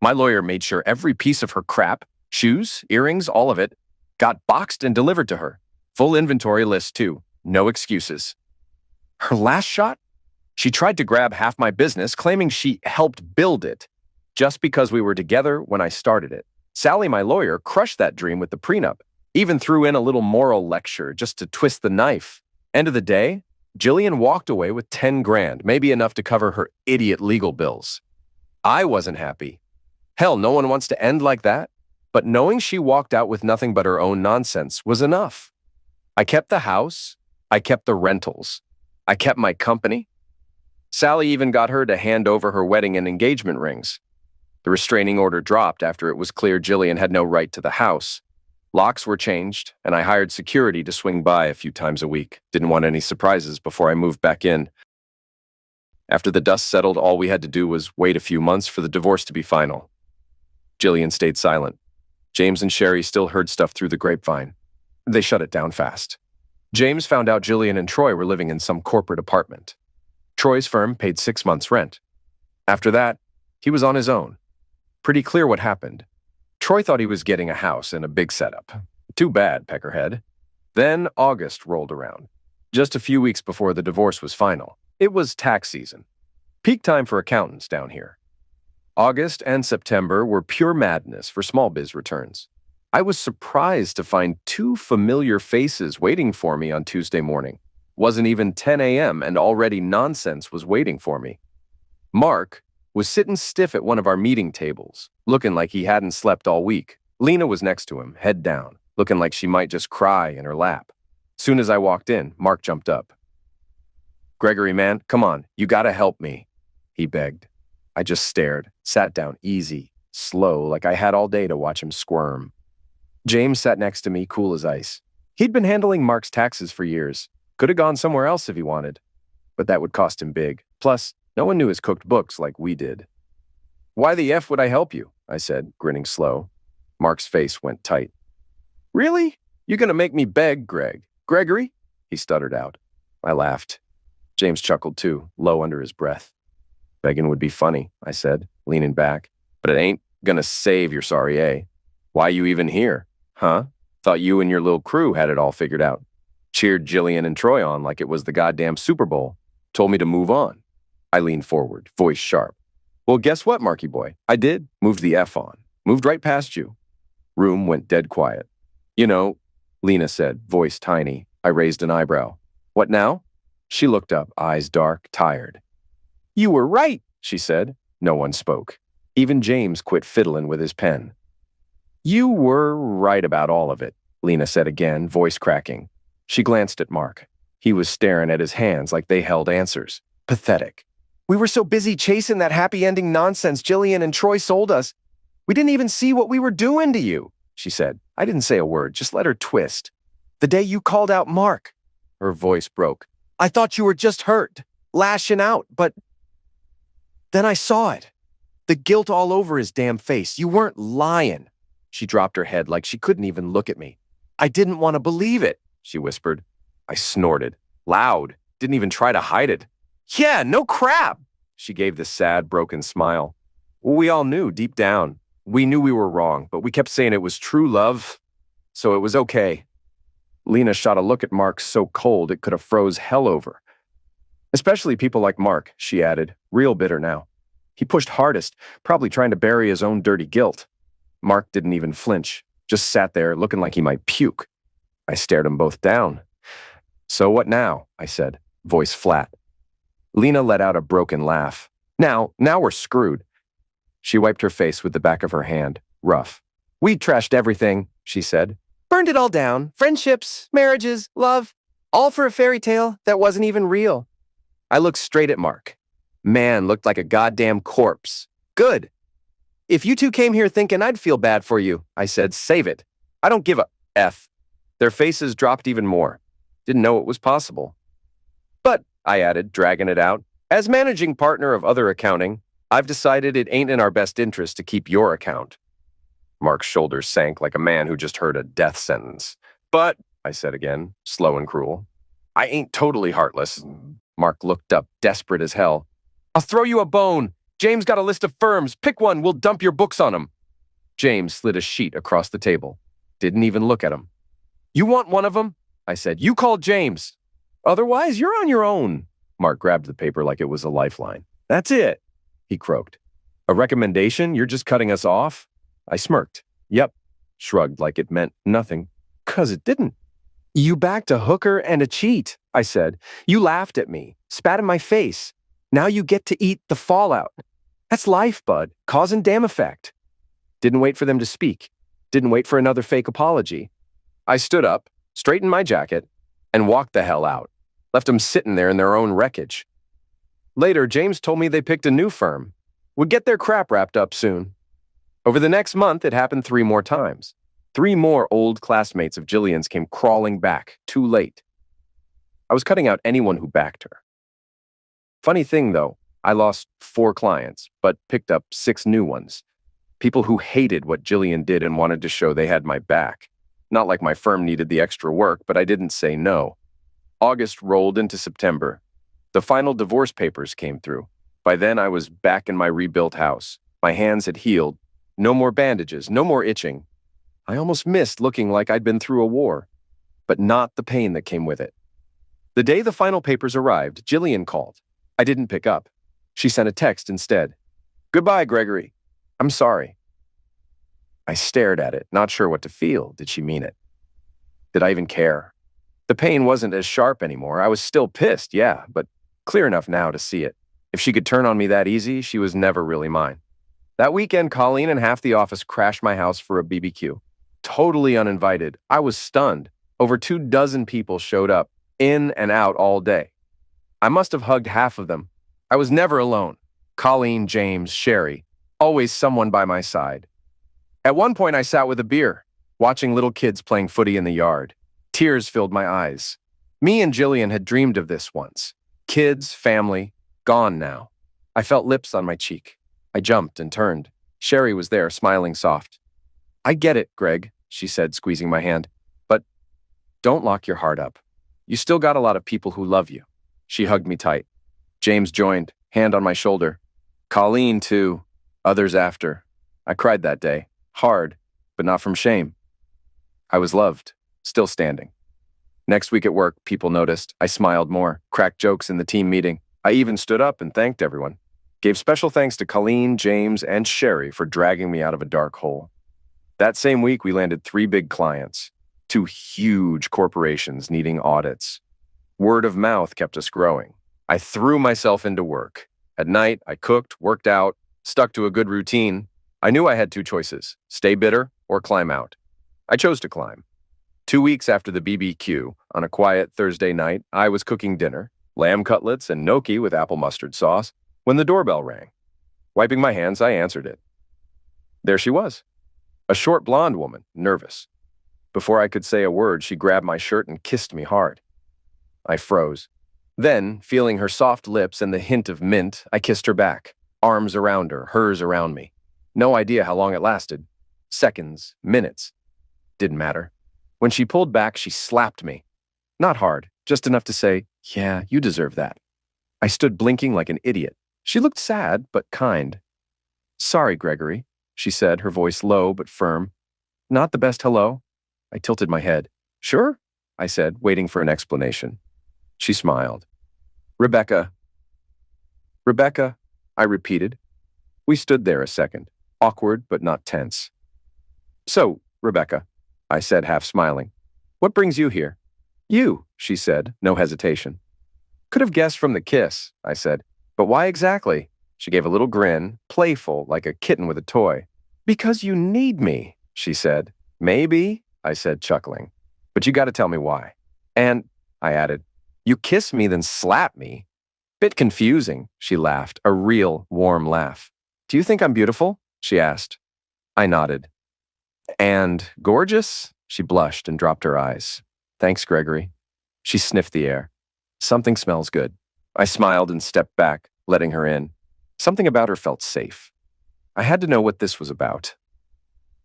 Speaker 1: My lawyer made sure every piece of her crap, shoes, earrings, all of it, got boxed and delivered to her. Full inventory list, too. No excuses. Her last shot? She tried to grab half my business, claiming she helped build it, just because we were together when I started it. Sally, my lawyer, crushed that dream with the prenup, even threw in a little moral lecture just to twist the knife. End of the day, Jillian walked away with 10 grand, maybe enough to cover her idiot legal bills. I wasn't happy. Hell, no one wants to end like that. But knowing she walked out with nothing but her own nonsense was enough. I kept the house. I kept the rentals. I kept my company. Sally even got her to hand over her wedding and engagement rings. The restraining order dropped after it was clear Jillian had no right to the house. Locks were changed, and I hired security to swing by a few times a week. Didn't want any surprises before I moved back in. After the dust settled, all we had to do was wait a few months for the divorce to be final. Jillian stayed silent. James and Sherry still heard stuff through the grapevine. They shut it down fast. James found out Jillian and Troy were living in some corporate apartment. Troy's firm paid 6 months' rent. After that, he was on his own. Pretty clear what happened. Troy thought he was getting a house and a big setup. Too bad, Peckerhead. Then August rolled around, just a few weeks before the divorce was final. It was tax season. Peak time for accountants down here. August and September were pure madness for small biz returns. I was surprised to find 2 familiar faces waiting for me on Tuesday morning. Wasn't even 10 a.m. and already nonsense was waiting for me. Mark was sitting stiff at one of our meeting tables, looking like he hadn't slept all week. Lena was next to him, head down, looking like she might just cry in her lap. Soon as I walked in, Mark jumped up. "Gregory, man, come on, you gotta help me," he begged. I just stared, sat down easy, slow, like I had all day to watch him squirm. James sat next to me, cool as ice. He'd been handling Mark's taxes for years. Could have gone somewhere else if he wanted. But that would cost him big. Plus, no one knew his cooked books like we did. "Why the F would I help you?" I said, grinning slow. Mark's face went tight. "Really? You're gonna make me beg, Gregory?" he stuttered out. I laughed. James chuckled too, low under his breath. "Begging would be funny," I said, leaning back. "But it ain't gonna save your sorry, eh? Why you even here? Huh? Thought you and your little crew had it all figured out. Cheered Jillian and Troy on like it was the goddamn Super Bowl. Told me to move on." I leaned forward, voice sharp. "Well, guess what, Marky boy? I did. Moved the F on. Moved right past you." Room went dead quiet. "You know," Lena said, voice tiny. I raised an eyebrow. "What now?" She looked up, eyes dark, tired. "You were right," she said. No one spoke. Even James quit fiddling with his pen. "You were right about all of it," Lena said again, voice cracking. She glanced at Mark. He was staring at his hands like they held answers. Pathetic. "We were so busy chasing that happy ending nonsense Jillian and Troy sold us. We didn't even see what we were doing to you," she said. I didn't say a word, just let her twist. "The day you called out Mark," her voice broke, "I thought you were just hurt, lashing out, but then I saw it. The guilt all over his damn face. You weren't lying." She dropped her head like she couldn't even look at me. "I didn't want to believe it," she whispered. I snorted. Loud. Didn't even try to hide it. "Yeah, no crap." She gave this sad, broken smile. We all knew deep down. We knew we were wrong, but we kept saying it was true love, so it was okay. Lena shot a look at Mark so cold it could have froze hell over. "Especially people like Mark," she added, real bitter now. "He pushed hardest, probably trying to bury his own dirty guilt." Mark didn't even flinch, just sat there looking like he might puke. I stared them both down. "So what now?" I said, voice flat. Lena let out a broken laugh. Now we're screwed." She wiped her face with the back of her hand, rough. "We trashed everything," she said. "Burned it all down. Friendships, marriages, love. All for a fairy tale that wasn't even real." I looked straight at Mark. Man looked like a goddamn corpse. "Good. If you two came here thinking I'd feel bad for you," I said, "save it. I don't give a F." Their faces dropped even more. Didn't know it was possible. "But," I added, dragging it out, "as managing partner of other accounting, I've decided it ain't in our best interest to keep your account." Mark's shoulders sank like a man who just heard a death sentence. "But," I said again, slow and cruel, "I ain't totally heartless." Mark looked up, desperate as hell. "I'll throw you a bone. James got a list of firms. Pick one, we'll dump your books on them." James slid a sheet across the table. Didn't even look at him. "You want one of them?" I said. "You call James. Otherwise, you're on your own." Mark grabbed the paper like it was a lifeline. "That's it," he croaked. "A recommendation? You're just cutting us off?" I smirked. "Yep." Shrugged like it meant nothing. "'Cause it didn't." "You backed a hooker and a cheat," I said. "You laughed at me, spat in my face. Now you get to eat the fallout. That's life, bud. Cause and damn effect." Didn't wait for them to speak. Didn't wait for another fake apology. I stood up, straightened my jacket, and walked the hell out. Left them sitting there in their own wreckage. Later, James told me they picked a new firm. Would get their crap wrapped up soon. Over the next month, it happened 3 more times. 3 more old classmates of Jillian's came crawling back, too late. I was cutting out anyone who backed her. Funny thing, though, I lost 4 clients, but picked up 6 new ones. People who hated what Jillian did and wanted to show they had my back. Not like my firm needed the extra work, but I didn't say no. August rolled into September. The final divorce papers came through. By then, I was back in my rebuilt house. My hands had healed. No more bandages, no more itching. I almost missed looking like I'd been through a war, but not the pain that came with it. The day the final papers arrived, Jillian called. I didn't pick up. She sent a text instead. "Goodbye, Gregory. I'm sorry." I stared at it, not sure what to feel. Did she mean it? Did I even care? The pain wasn't as sharp anymore. I was still pissed, yeah, but clear enough now to see it. If she could turn on me that easy, she was never really mine. That weekend, Colleen and half the office crashed my house for a BBQ. Totally uninvited. I was stunned. Over 24 people showed up, in and out all day. I must have hugged half of them. I was never alone. Colleen, James, Sherry, always someone by my side. At one point, I sat with a beer, watching little kids playing footy in the yard. Tears filled my eyes. Me and Jillian had dreamed of this once. Kids, family, gone now. I felt lips on my cheek. I jumped and turned. Sherry was there, smiling soft. "I get it, Greg," she said, squeezing my hand. "But don't lock your heart up. You still got a lot of people who love you." She hugged me tight. James joined, hand on my shoulder. Colleen, too. Others after. I cried that day. Hard, but not from shame. I was loved, still standing. Next week at work, people noticed. I smiled more, cracked jokes in the team meeting. I even stood up and thanked everyone. Gave special thanks to Colleen, James, and Sherry for dragging me out of a dark hole. That same week, we landed 3 big clients. 2 huge corporations needing audits. Word of mouth kept us growing. I threw myself into work. At night, I cooked, worked out, stuck to a good routine. I knew I had 2 choices, stay bitter or climb out. I chose to climb. 2 weeks after the BBQ, on a quiet Thursday night, I was cooking dinner, lamb cutlets and gnocchi with apple mustard sauce, when the doorbell rang. Wiping my hands, I answered it. There she was, a short blonde woman, nervous. Before I could say a word, she grabbed my shirt and kissed me hard. I froze. Then, feeling her soft lips and the hint of mint, I kissed her back, arms around her, hers around me. No idea how long it lasted. Seconds, minutes. Didn't matter. When she pulled back, she slapped me. Not hard, just enough to say, "Yeah, you deserve that." I stood blinking like an idiot. She looked sad, but kind. "Sorry, Gregory," she said, her voice low but firm. "Not the best hello." I tilted my head. "Sure," I said, waiting for an explanation. She smiled. Rebecca, I repeated. We stood there a second, awkward but not tense. "So, Rebecca," I said, half smiling, "what brings you here?" "You," she said, no hesitation. "Could have guessed from the kiss," I said. "But why exactly?" She gave a little grin, playful, like a kitten with a toy. "Because you need me," she said. "Maybe," I said, chuckling. "But you got to tell me why." "And," I added, "you kiss me, then slap me." "Bit confusing," she laughed, a real warm laugh. "Do you think I'm beautiful?" she asked. I nodded. "And gorgeous?" She blushed and dropped her eyes. "Thanks, Gregory." She sniffed the air. "Something smells good." I smiled and stepped back, letting her in. Something about her felt safe. I had to know what this was about.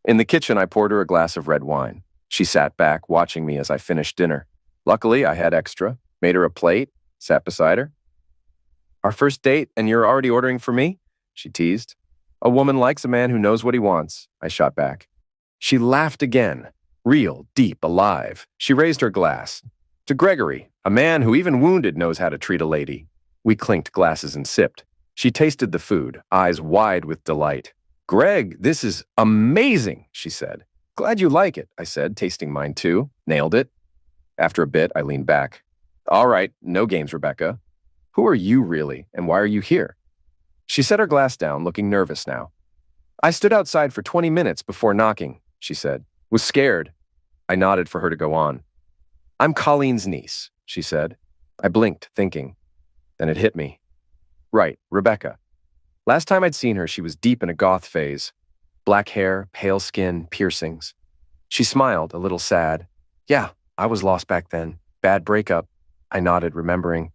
Speaker 1: In the kitchen, I poured her a glass of red wine. She sat back, watching me as I finished dinner. Luckily, I had extra, made her a plate, sat beside her. "Our first date, and you're already ordering for me?" she teased. "A woman likes a man who knows what he wants," I shot back. She laughed again, real, deep, alive. She raised her glass. "To Gregory, a man who even wounded knows how to treat a lady." We clinked glasses and sipped. She tasted the food, eyes wide with delight. "Greg, this is amazing," she said. "Glad you like it," I said, tasting mine too. Nailed it. After a bit, I leaned back. "All right, no games, Rebecca. Who are you really, and why are you here?" She set her glass down, looking nervous now. "I stood outside for 20 minutes before knocking," she said. "Was scared." I nodded for her to go on. "I'm Colleen's niece," she said. I blinked, thinking. Then it hit me. Right, Rebecca. Last time I'd seen her, she was deep in a goth phase. Black hair, pale skin, piercings. She smiled, a little sad. Yeah, I was lost back then. Bad breakup. I nodded, remembering.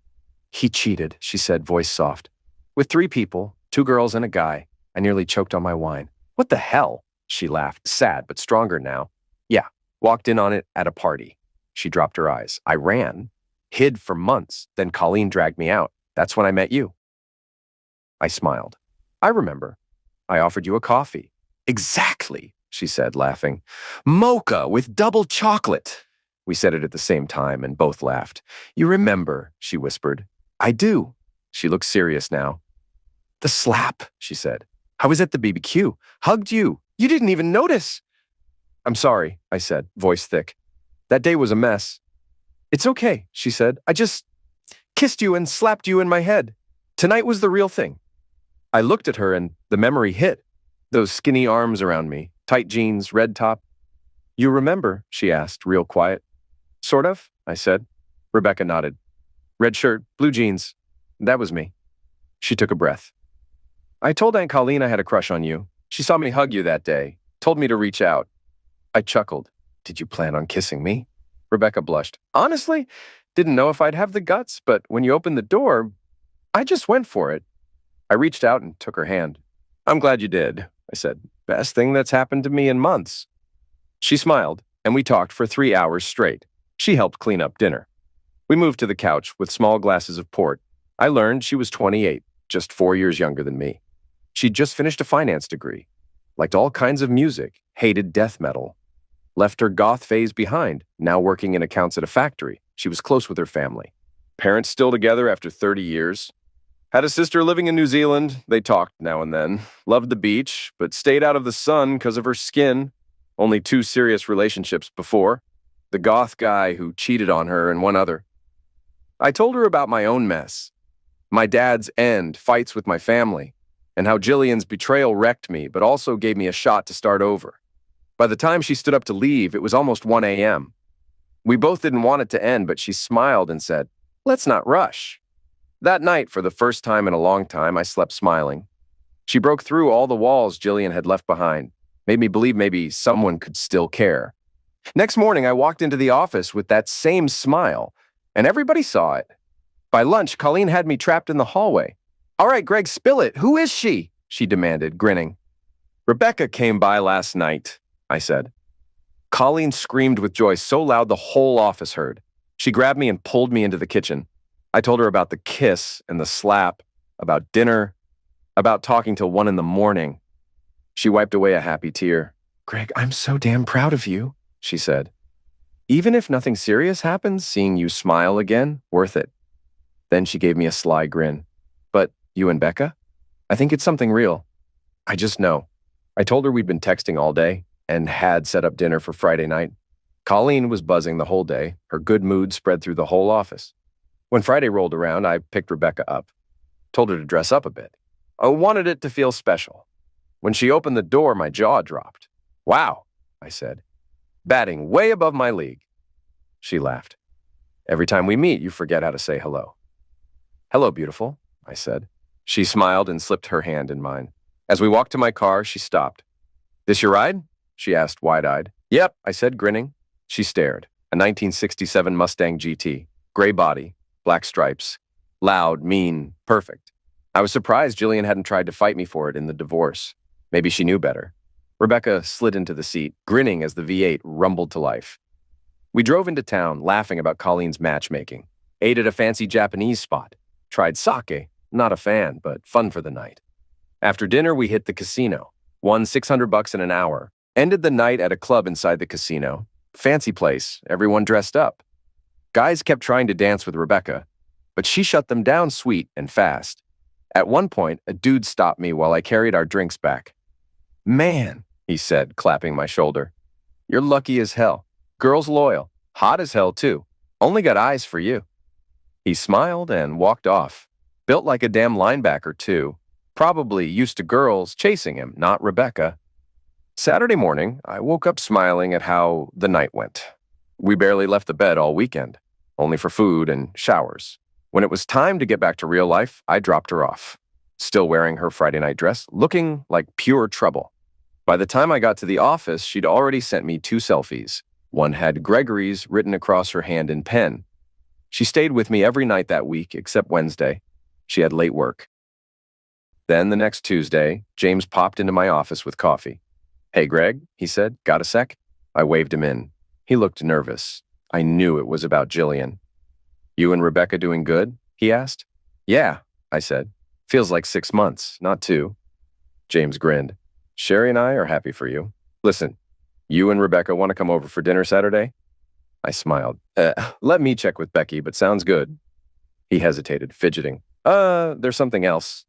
Speaker 1: He cheated, she said, voice soft. With 3 people, 2 girls and a guy. I nearly choked on my wine. What the hell? She laughed, sad but stronger now. Yeah, walked in on it at a party. She dropped her eyes. I ran, hid for months, then Colleen dragged me out. That's when I met you. I smiled. I remember. I offered you a coffee. Exactly, she said, laughing. Mocha with double chocolate. We said it at the same time and both laughed. You remember, she whispered. I do. She looked serious now. The slap, she said. I was at the BBQ, hugged you. You didn't even notice. I'm sorry, I said, voice thick. That day was a mess. It's okay, she said. I just kissed you and slapped you in my head. Tonight was the real thing. I looked at her and the memory hit. Those skinny arms around me, tight jeans, red top. You remember, she asked, real quiet. Sort of, I said. Rebecca nodded. Red shirt, blue jeans. That was me. She took a breath. I told Aunt Colleen I had a crush on you. She saw me hug you that day, told me to reach out. I chuckled. Did you plan on kissing me? Rebecca blushed. Honestly, didn't know if I'd have the guts, but when you opened the door, I just went for it. I reached out and took her hand. I'm glad you did, I said. Best thing that's happened to me in months. She smiled, and we talked for 3 hours straight. She helped clean up dinner. We moved to the couch with small glasses of port. I learned she was 28, just 4 years younger than me. She'd just finished a finance degree, liked all kinds of music, hated death metal. Left her goth phase behind, now working in accounts at a factory. She was close with her family. Parents still together after 30 years. Had a sister living in New Zealand. They talked now and then. Loved the beach, but stayed out of the sun because of her skin. Only 2 serious relationships before. The goth guy who cheated on her and one other. I told her about my own mess. My dad's end, fights with my family, and how Jillian's betrayal wrecked me, but also gave me a shot to start over. By the time she stood up to leave, it was almost 1 a.m. We both didn't want it to end, but she smiled and said, let's not rush. That night, for the first time in a long time, I slept smiling. She broke through all the walls Jillian had left behind, made me believe maybe someone could still care. Next morning, I walked into the office with that same smile, and everybody saw it. By lunch, Colleen had me trapped in the hallway. All right, Greg, spill it. Who is she? She demanded, grinning. Rebecca came by last night, I said. Colleen screamed with joy so loud the whole office heard. She grabbed me and pulled me into the kitchen. I told her about the kiss and the slap, about dinner, about talking till 1 a.m. She wiped away a happy tear. Greg, I'm so damn proud of you, she said. Even if nothing serious happens, seeing you smile again, worth it. Then she gave me a sly grin. But you and Becca? I think it's something real. I just know. I told her we'd been texting all day and had set up dinner for Friday night. Colleen was buzzing the whole day. Her good mood spread through the whole office. When Friday rolled around, I picked Rebecca up. Told her to dress up a bit. I wanted it to feel special. When she opened the door, my jaw dropped. Wow, I said. Batting way above my league. She laughed. Every time we meet, you forget how to say hello. Hello, beautiful, I said. She smiled and slipped her hand in mine. As we walked to my car, she stopped. This your ride? She asked, wide-eyed. Yep, I said, grinning. She stared. A 1967 Mustang GT. Gray body, black stripes. Loud, mean, perfect. I was surprised Jillian hadn't tried to fight me for it in the divorce. Maybe she knew better. Rebecca slid into the seat, grinning as the V8 rumbled to life. We drove into town, laughing about Colleen's matchmaking. Ate at a fancy Japanese spot. Tried sake. Not a fan, but fun for the night. After dinner, we hit the casino. Won $600 in an hour. Ended the night at a club inside the casino. Fancy place, everyone dressed up. Guys kept trying to dance with Rebecca, but she shut them down sweet and fast. At one point, a dude stopped me while I carried our drinks back. Man, he said, clapping my shoulder. You're lucky as hell. Girl's loyal. Hot as hell, too. Only got eyes for you. He smiled and walked off. Built like a damn linebacker, too. Probably used to girls chasing him, not Rebecca. Saturday morning, I woke up smiling at how the night went. We barely left the bed all weekend, only for food and showers. When it was time to get back to real life, I dropped her off. Still wearing her Friday night dress, looking like pure trouble. By the time I got to the office, she'd already sent me 2 selfies. One had Gregory's written across her hand in pen. She stayed with me every night that week except Wednesday. She had late work. Then the next Tuesday, James popped into my office with coffee. "Hey, Greg," he said, "got a sec?" I waved him in. He looked nervous. I knew it was about Jillian. "You and Rebecca doing good?" he asked. "Yeah," I said. "Feels like 6 months, not 2. James grinned. "Sherry and I are happy for you. Listen, you and Rebecca want to come over for dinner Saturday?" I smiled. Let me check with Becky, but sounds good." He hesitated, fidgeting. There's something else."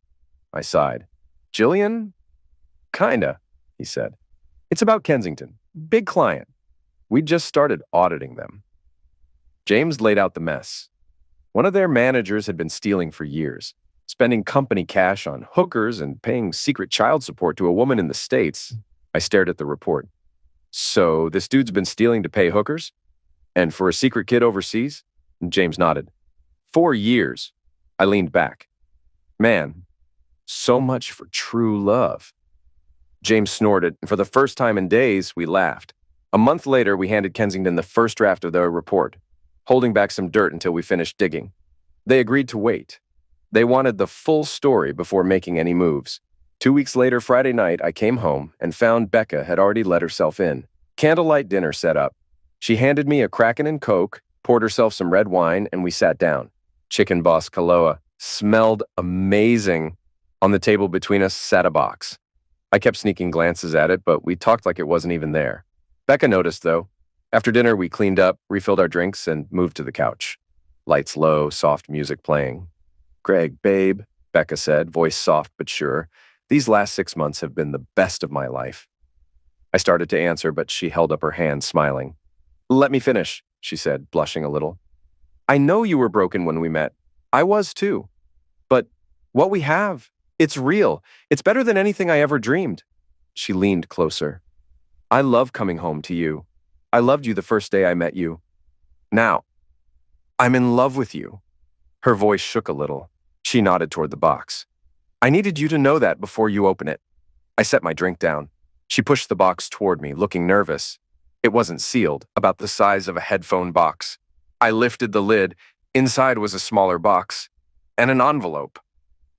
Speaker 1: I sighed. "Jillian?" "Kinda," he said. "It's about Kensington. Big client. We just started auditing them." James laid out the mess. One of their managers had been stealing for years, spending company cash on hookers and paying secret child support to a woman in the States. I stared at the report. "So this dude's been stealing to pay hookers? And for a secret kid overseas?" James nodded. 4 years. I leaned back. "Man, so much for true love." James snorted, and for the first time in days, we laughed. A month later, we handed Kensington the first draft of their report, holding back some dirt until we finished digging. They agreed to wait. They wanted the full story before making any moves. 2 weeks later, Friday night, I came home and found Becca had already let herself in. Candlelight dinner set up. She handed me a Kraken and Coke, poured herself some red wine, and we sat down. Chicken Boss Kaloa smelled amazing. On the table between us sat a box. I kept sneaking glances at it, but we talked like it wasn't even there. Becca noticed, though. After dinner, we cleaned up, refilled our drinks, and moved to the couch. Lights low, soft music playing. "Greg, babe," Becca said, voice soft but sure, "these last 6 months have been the best of my life." I started to answer, but she held up her hand, smiling. "Let me finish," she said, blushing a little. "I know you were broken when we met. I was too. But what we have, it's real. It's better than anything I ever dreamed." She leaned closer. "I love coming home to you. I loved you the first day I met you. Now, I'm in love with you." Her voice shook a little. She nodded toward the box. "I needed you to know that before you open it." I set my drink down. She pushed the box toward me, looking nervous. It wasn't sealed, about the size of a headphone box. I lifted the lid. Inside was a smaller box and an envelope.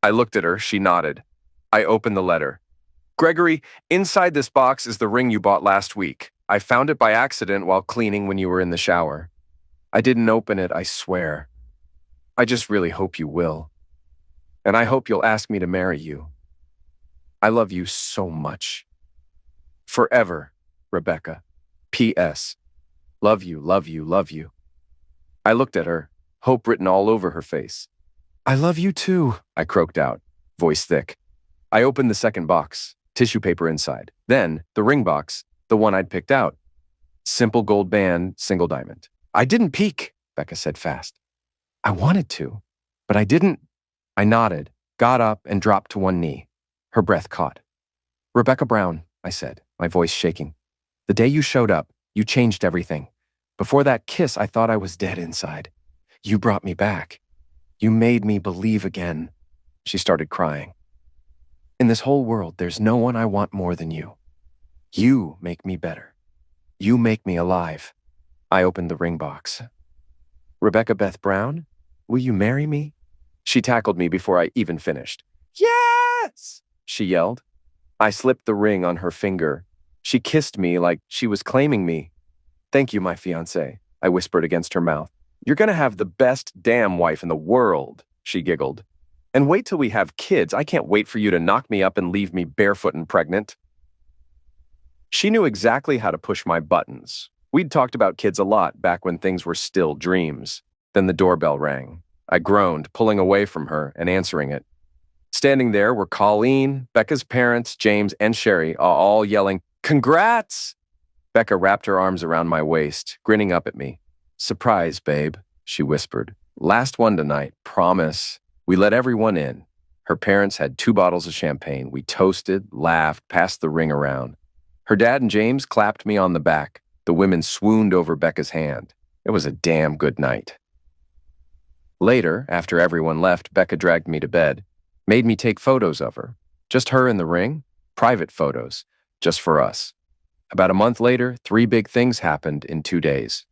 Speaker 1: I looked at her. She nodded. I opened the letter. "Gregory, inside this box is the ring you bought last week. I found it by accident while cleaning when you were in the shower. I didn't open it, I swear. I just really hope you will. And I hope you'll ask me to marry you. I love you so much. Forever, Rebecca. P.S. Love you, love you, love you." I looked at her, hope written all over her face. "I love you too," I croaked out, voice thick. I opened the second box, tissue paper inside. Then, the ring box, the one I'd picked out. Simple gold band, single diamond. "I didn't peek," Becca said fast. "I wanted to, but I didn't." I nodded, got up, and dropped to one knee. Her breath caught. "Rebecca Brown," I said, my voice shaking. "The day you showed up, you changed everything. Before that kiss, I thought I was dead inside. You brought me back. You made me believe again." She started crying. "In this whole world, there's no one I want more than you. You make me better. You make me alive." I opened the ring box. "Rebecca Beth Brown, will you marry me?" She tackled me before I even finished. "Yes!" she yelled. I slipped the ring on her finger. She kissed me like she was claiming me. "Thank you, my fiancé," I whispered against her mouth. "You're gonna have the best damn wife in the world," she giggled. "And wait till we have kids. I can't wait for you to knock me up and leave me barefoot and pregnant." She knew exactly how to push my buttons. We'd talked about kids a lot back when things were still dreams. Then the doorbell rang. I groaned, pulling away from her and answering it. Standing there were Colleen, Becca's parents, James, and Sherry, all yelling, "Congrats!" Becca wrapped her arms around my waist, grinning up at me. "Surprise, babe," she whispered. "Last one tonight, promise." We let everyone in. Her parents had 2 bottles of champagne. We toasted, laughed, passed the ring around. Her dad and James clapped me on the back. The women swooned over Becca's hand. It was a damn good night. Later, after everyone left, Becca dragged me to bed, made me take photos of her. Just her in the ring, private photos. just for us. About a month later, 3 big things happened in 2 days.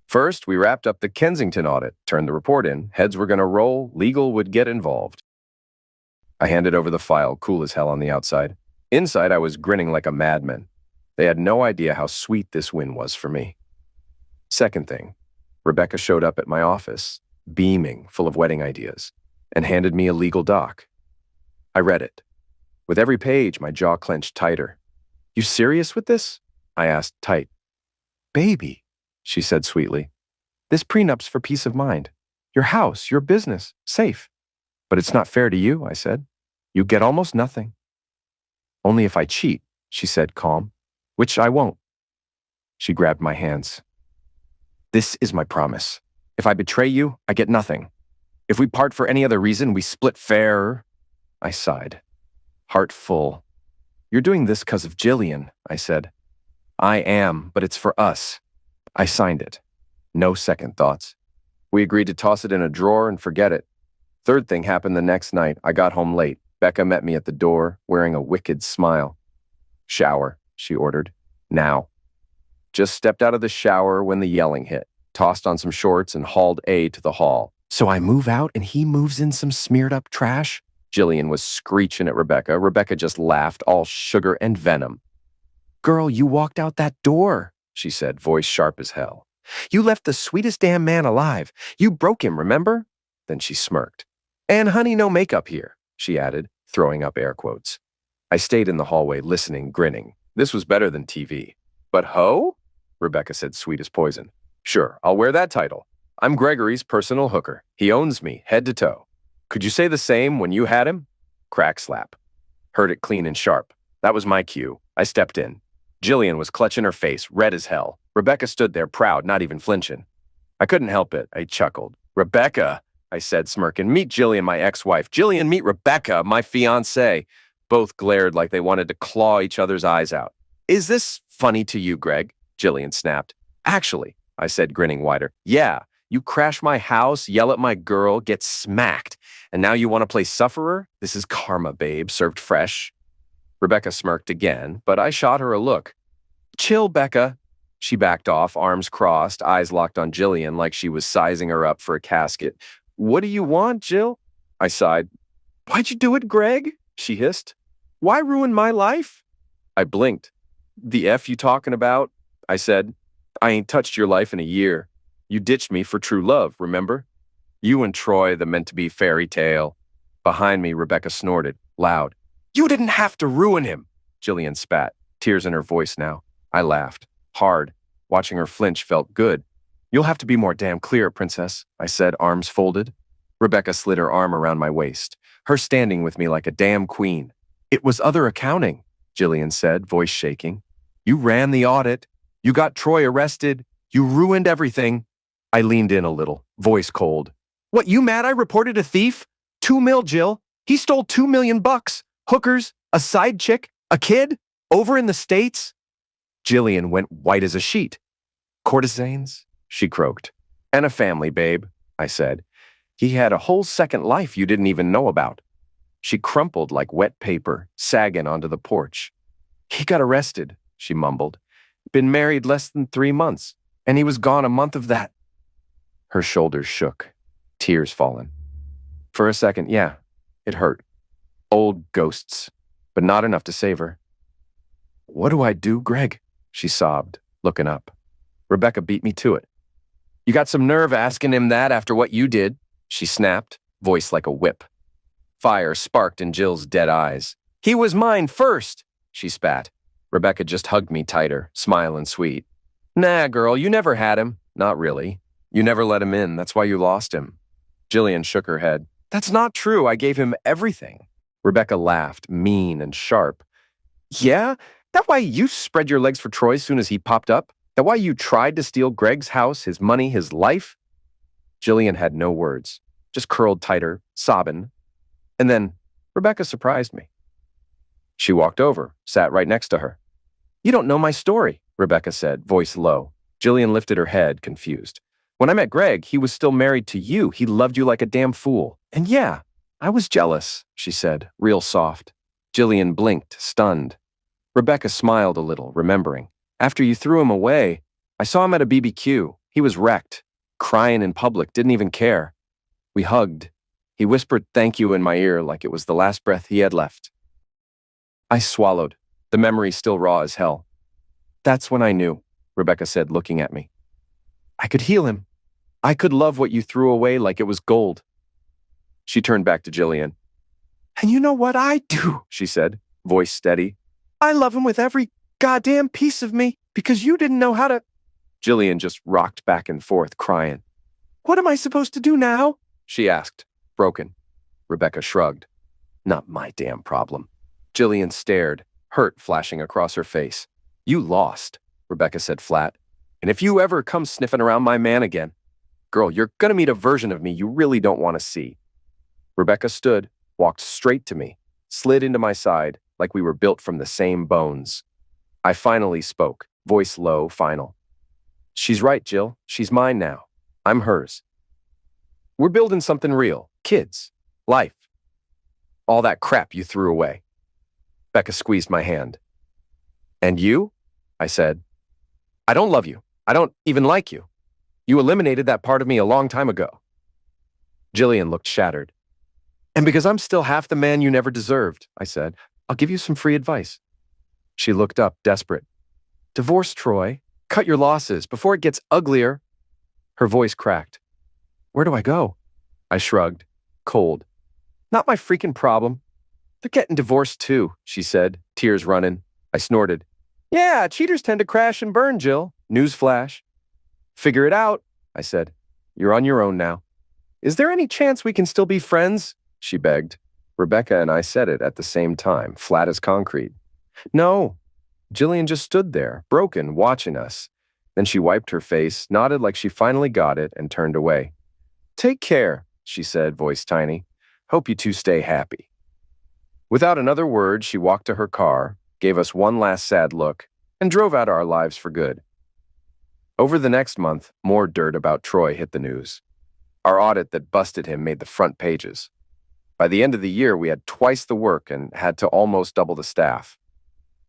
Speaker 1: First, we wrapped up the Kensington audit, turned the report in, heads were going to roll, legal would get involved. I handed over the file, cool as hell on the outside. Inside, I was grinning like a madman. They had no idea how sweet this win was for me. Second thing, Rebecca showed up at my office, beaming, full of wedding ideas, and handed me a legal doc. I read it. With every page, my jaw clenched tighter. "You serious with this?" I asked, tight. "Baby," she said sweetly, "this prenup's for peace of mind. Your house, your business, safe. But it's not fair to you," I said. "You get almost nothing." "Only if I cheat," she said, calm, "which I won't." She grabbed my hands. "This is my promise. If I betray you, I get nothing. If we part for any other reason, we split fair." I sighed, heart full. "You're doing this 'cause of Jillian," I said. "I am, but it's for us." I signed it. No second thoughts. We agreed to toss it in a drawer and forget it. Third thing happened the next night. I got home late. Becca met me at the door, wearing a wicked smile. "Shower," she ordered. "Now." Just stepped out of the shower when the yelling hit, tossed on some shorts and hauled A to the hall. "So I move out and he moves in some smeared up trash?" Jillian was screeching at Rebecca. Rebecca just laughed, all sugar and venom. "Girl, you walked out that door," she said, voice sharp as hell. "You left the sweetest damn man alive. You broke him, remember?" Then she smirked. "And honey, no makeup here," she added, throwing up air quotes. I stayed in the hallway, listening, grinning. This was better than TV. "But ho?" Rebecca said, sweet as poison. "Sure, I'll wear that title. I'm Gregory's personal hooker. He owns me, head to toe. Could you say the same when you had him?" Crack slap. Heard it clean and sharp. That was my cue. I stepped in. Jillian was clutching her face, red as hell. Rebecca stood there proud, not even flinching. I couldn't help it. I chuckled. "Rebecca," I said, smirking. "Meet Jillian, my ex-wife. Jillian, meet Rebecca, my fiancée." Both glared like they wanted to claw each other's eyes out. "Is this funny to you, Greg?" Jillian snapped. "Actually," I said, grinning wider. "Yeah, you crash my house, yell at my girl, get smacked. And now you want to play sufferer? This is karma, babe, served fresh." Rebecca smirked again, but I shot her a look. "Chill, Becca." She backed off, arms crossed, eyes locked on Jillian like she was sizing her up for a casket. "What do you want, Jill?" I sighed. "Why'd you do it, Greg?" she hissed. "Why ruin my life?" I blinked. "The F you talking about?" I said. "I ain't touched your life in a year. You ditched me for true love, remember? You and Troy, the meant-to-be fairy tale." Behind me, Rebecca snorted, loud. "You didn't have to ruin him!" Jillian spat, tears in her voice now. I laughed, hard. Watching her flinch felt good. "You'll have to be more damn clear, princess," I said, arms folded. Rebecca slid her arm around my waist, her standing with me like a damn queen. "It was other accounting," Jillian said, voice shaking. "You ran the audit. You got Troy arrested. You ruined everything." I leaned in a little, voice cold. "What, you mad I reported a thief? 2 mil, Jill. He stole $2 million. Hookers, a side chick, a kid, over in the States." Jillian went white as a sheet. "Courtesans?" she croaked. "And a family, babe," I said. "He had a whole second life you didn't even know about." She crumpled like wet paper, sagging onto the porch. "He got arrested," she mumbled. "Been married less than 3 months, and he was gone a month of that." Her shoulders shook, tears falling. For a second, yeah, it hurt. Old ghosts, but not enough to save her. "What do I do, Greg?" she sobbed, looking up. Rebecca beat me to it. "You got some nerve asking him that after what you did," she snapped, voice like a whip. Fire sparked in Jill's dead eyes. "He was mine first," she spat. Rebecca just hugged me tighter, smiling sweet. "Nah, girl, you never had him." "Not really. You never let him in, that's why you lost him." Jillian shook her head. "That's not true, I gave him everything." Rebecca laughed, mean and sharp. "Yeah? That why you spread your legs for Troy soon as he popped up? That why you tried to steal Greg's house, his money, his life?" Jillian had no words, just curled tighter, sobbing. And then Rebecca surprised me. She walked over, sat right next to her. "You don't know my story," Rebecca said, voice low. Jillian lifted her head, confused. "When I met Greg, he was still married to you. He loved you like a damn fool. And yeah, I was jealous," she said, real soft. Jillian blinked, stunned. Rebecca smiled a little, remembering. After you threw him away, I saw him at a BBQ. He was wrecked, crying in public, didn't even care. We hugged. He whispered thank you in my ear like it was the last breath he had left. I swallowed, the memory still raw as hell. That's when I knew, Rebecca said, looking at me. I could heal him. I could love what you threw away like it was gold. She turned back to Jillian. And you know what I do, she said, voice steady. I love him with every goddamn piece of me because you didn't know how to. Jillian just rocked back and forth, crying. What am I supposed to do now? She asked, broken. Rebecca shrugged. Not my damn problem. Jillian stared, hurt flashing across her face. You lost, Rebecca said flat. And if you ever come sniffing around my man again, girl, you're gonna meet a version of me you really don't want to see. Rebecca stood, walked straight to me, slid into my side like we were built from the same bones. I finally spoke, voice low, final. She's right, Jill. She's mine now. I'm hers. We're building something real. Kids. Life. All that crap you threw away. Becca squeezed my hand. And you? I said. I don't love you. I don't even like you. You eliminated that part of me a long time ago. Jillian looked shattered. And because I'm still half the man you never deserved, I said, I'll give you some free advice. She looked up, desperate. Divorce Troy. Cut your losses before it gets uglier. Her voice cracked. Where do I go? I shrugged, cold. Not my freaking problem. They're getting divorced too, she said, tears running. I snorted. Yeah, cheaters tend to crash and burn, Jill. Newsflash. Figure it out, I said. You're on your own now. Is there any chance we can still be friends? She begged. Rebecca and I said it at the same time, flat as concrete. No. Jillian just stood there, broken, watching us. Then she wiped her face, nodded like she finally got it, and turned away. Take care, she said, voice tiny. Hope you two stay happy. Without another word, she walked to her car, gave us one last sad look, and drove out our lives for good. Over the next month, more dirt about Troy hit the news. Our audit that busted him made the front pages. By the end of the year, we had twice the work and had to almost double the staff.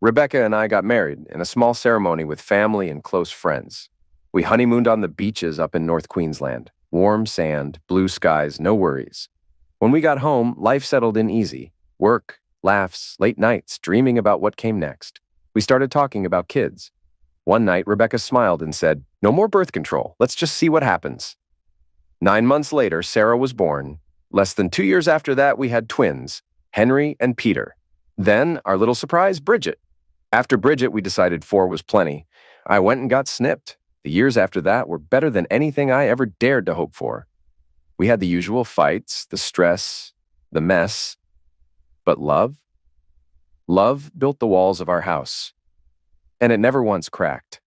Speaker 1: Rebecca and I got married in a small ceremony with family and close friends. We honeymooned on the beaches up in North Queensland. Warm sand, blue skies, no worries. When we got home, life settled in easy. Work, laughs, late nights, dreaming about what came next. We started talking about kids. One night, Rebecca smiled and said, No more birth control. Let's just see what happens. 9 months later, Sarah was born. Less than 2 years after that, we had twins, Henry and Peter. Then, our little surprise, Bridget. After Bridget, we decided 4 was plenty. I went and got snipped. The years after that were better than anything I ever dared to hope for. We had the usual fights, the stress, the mess. But love? Love built the walls of our house. And it never once cracked.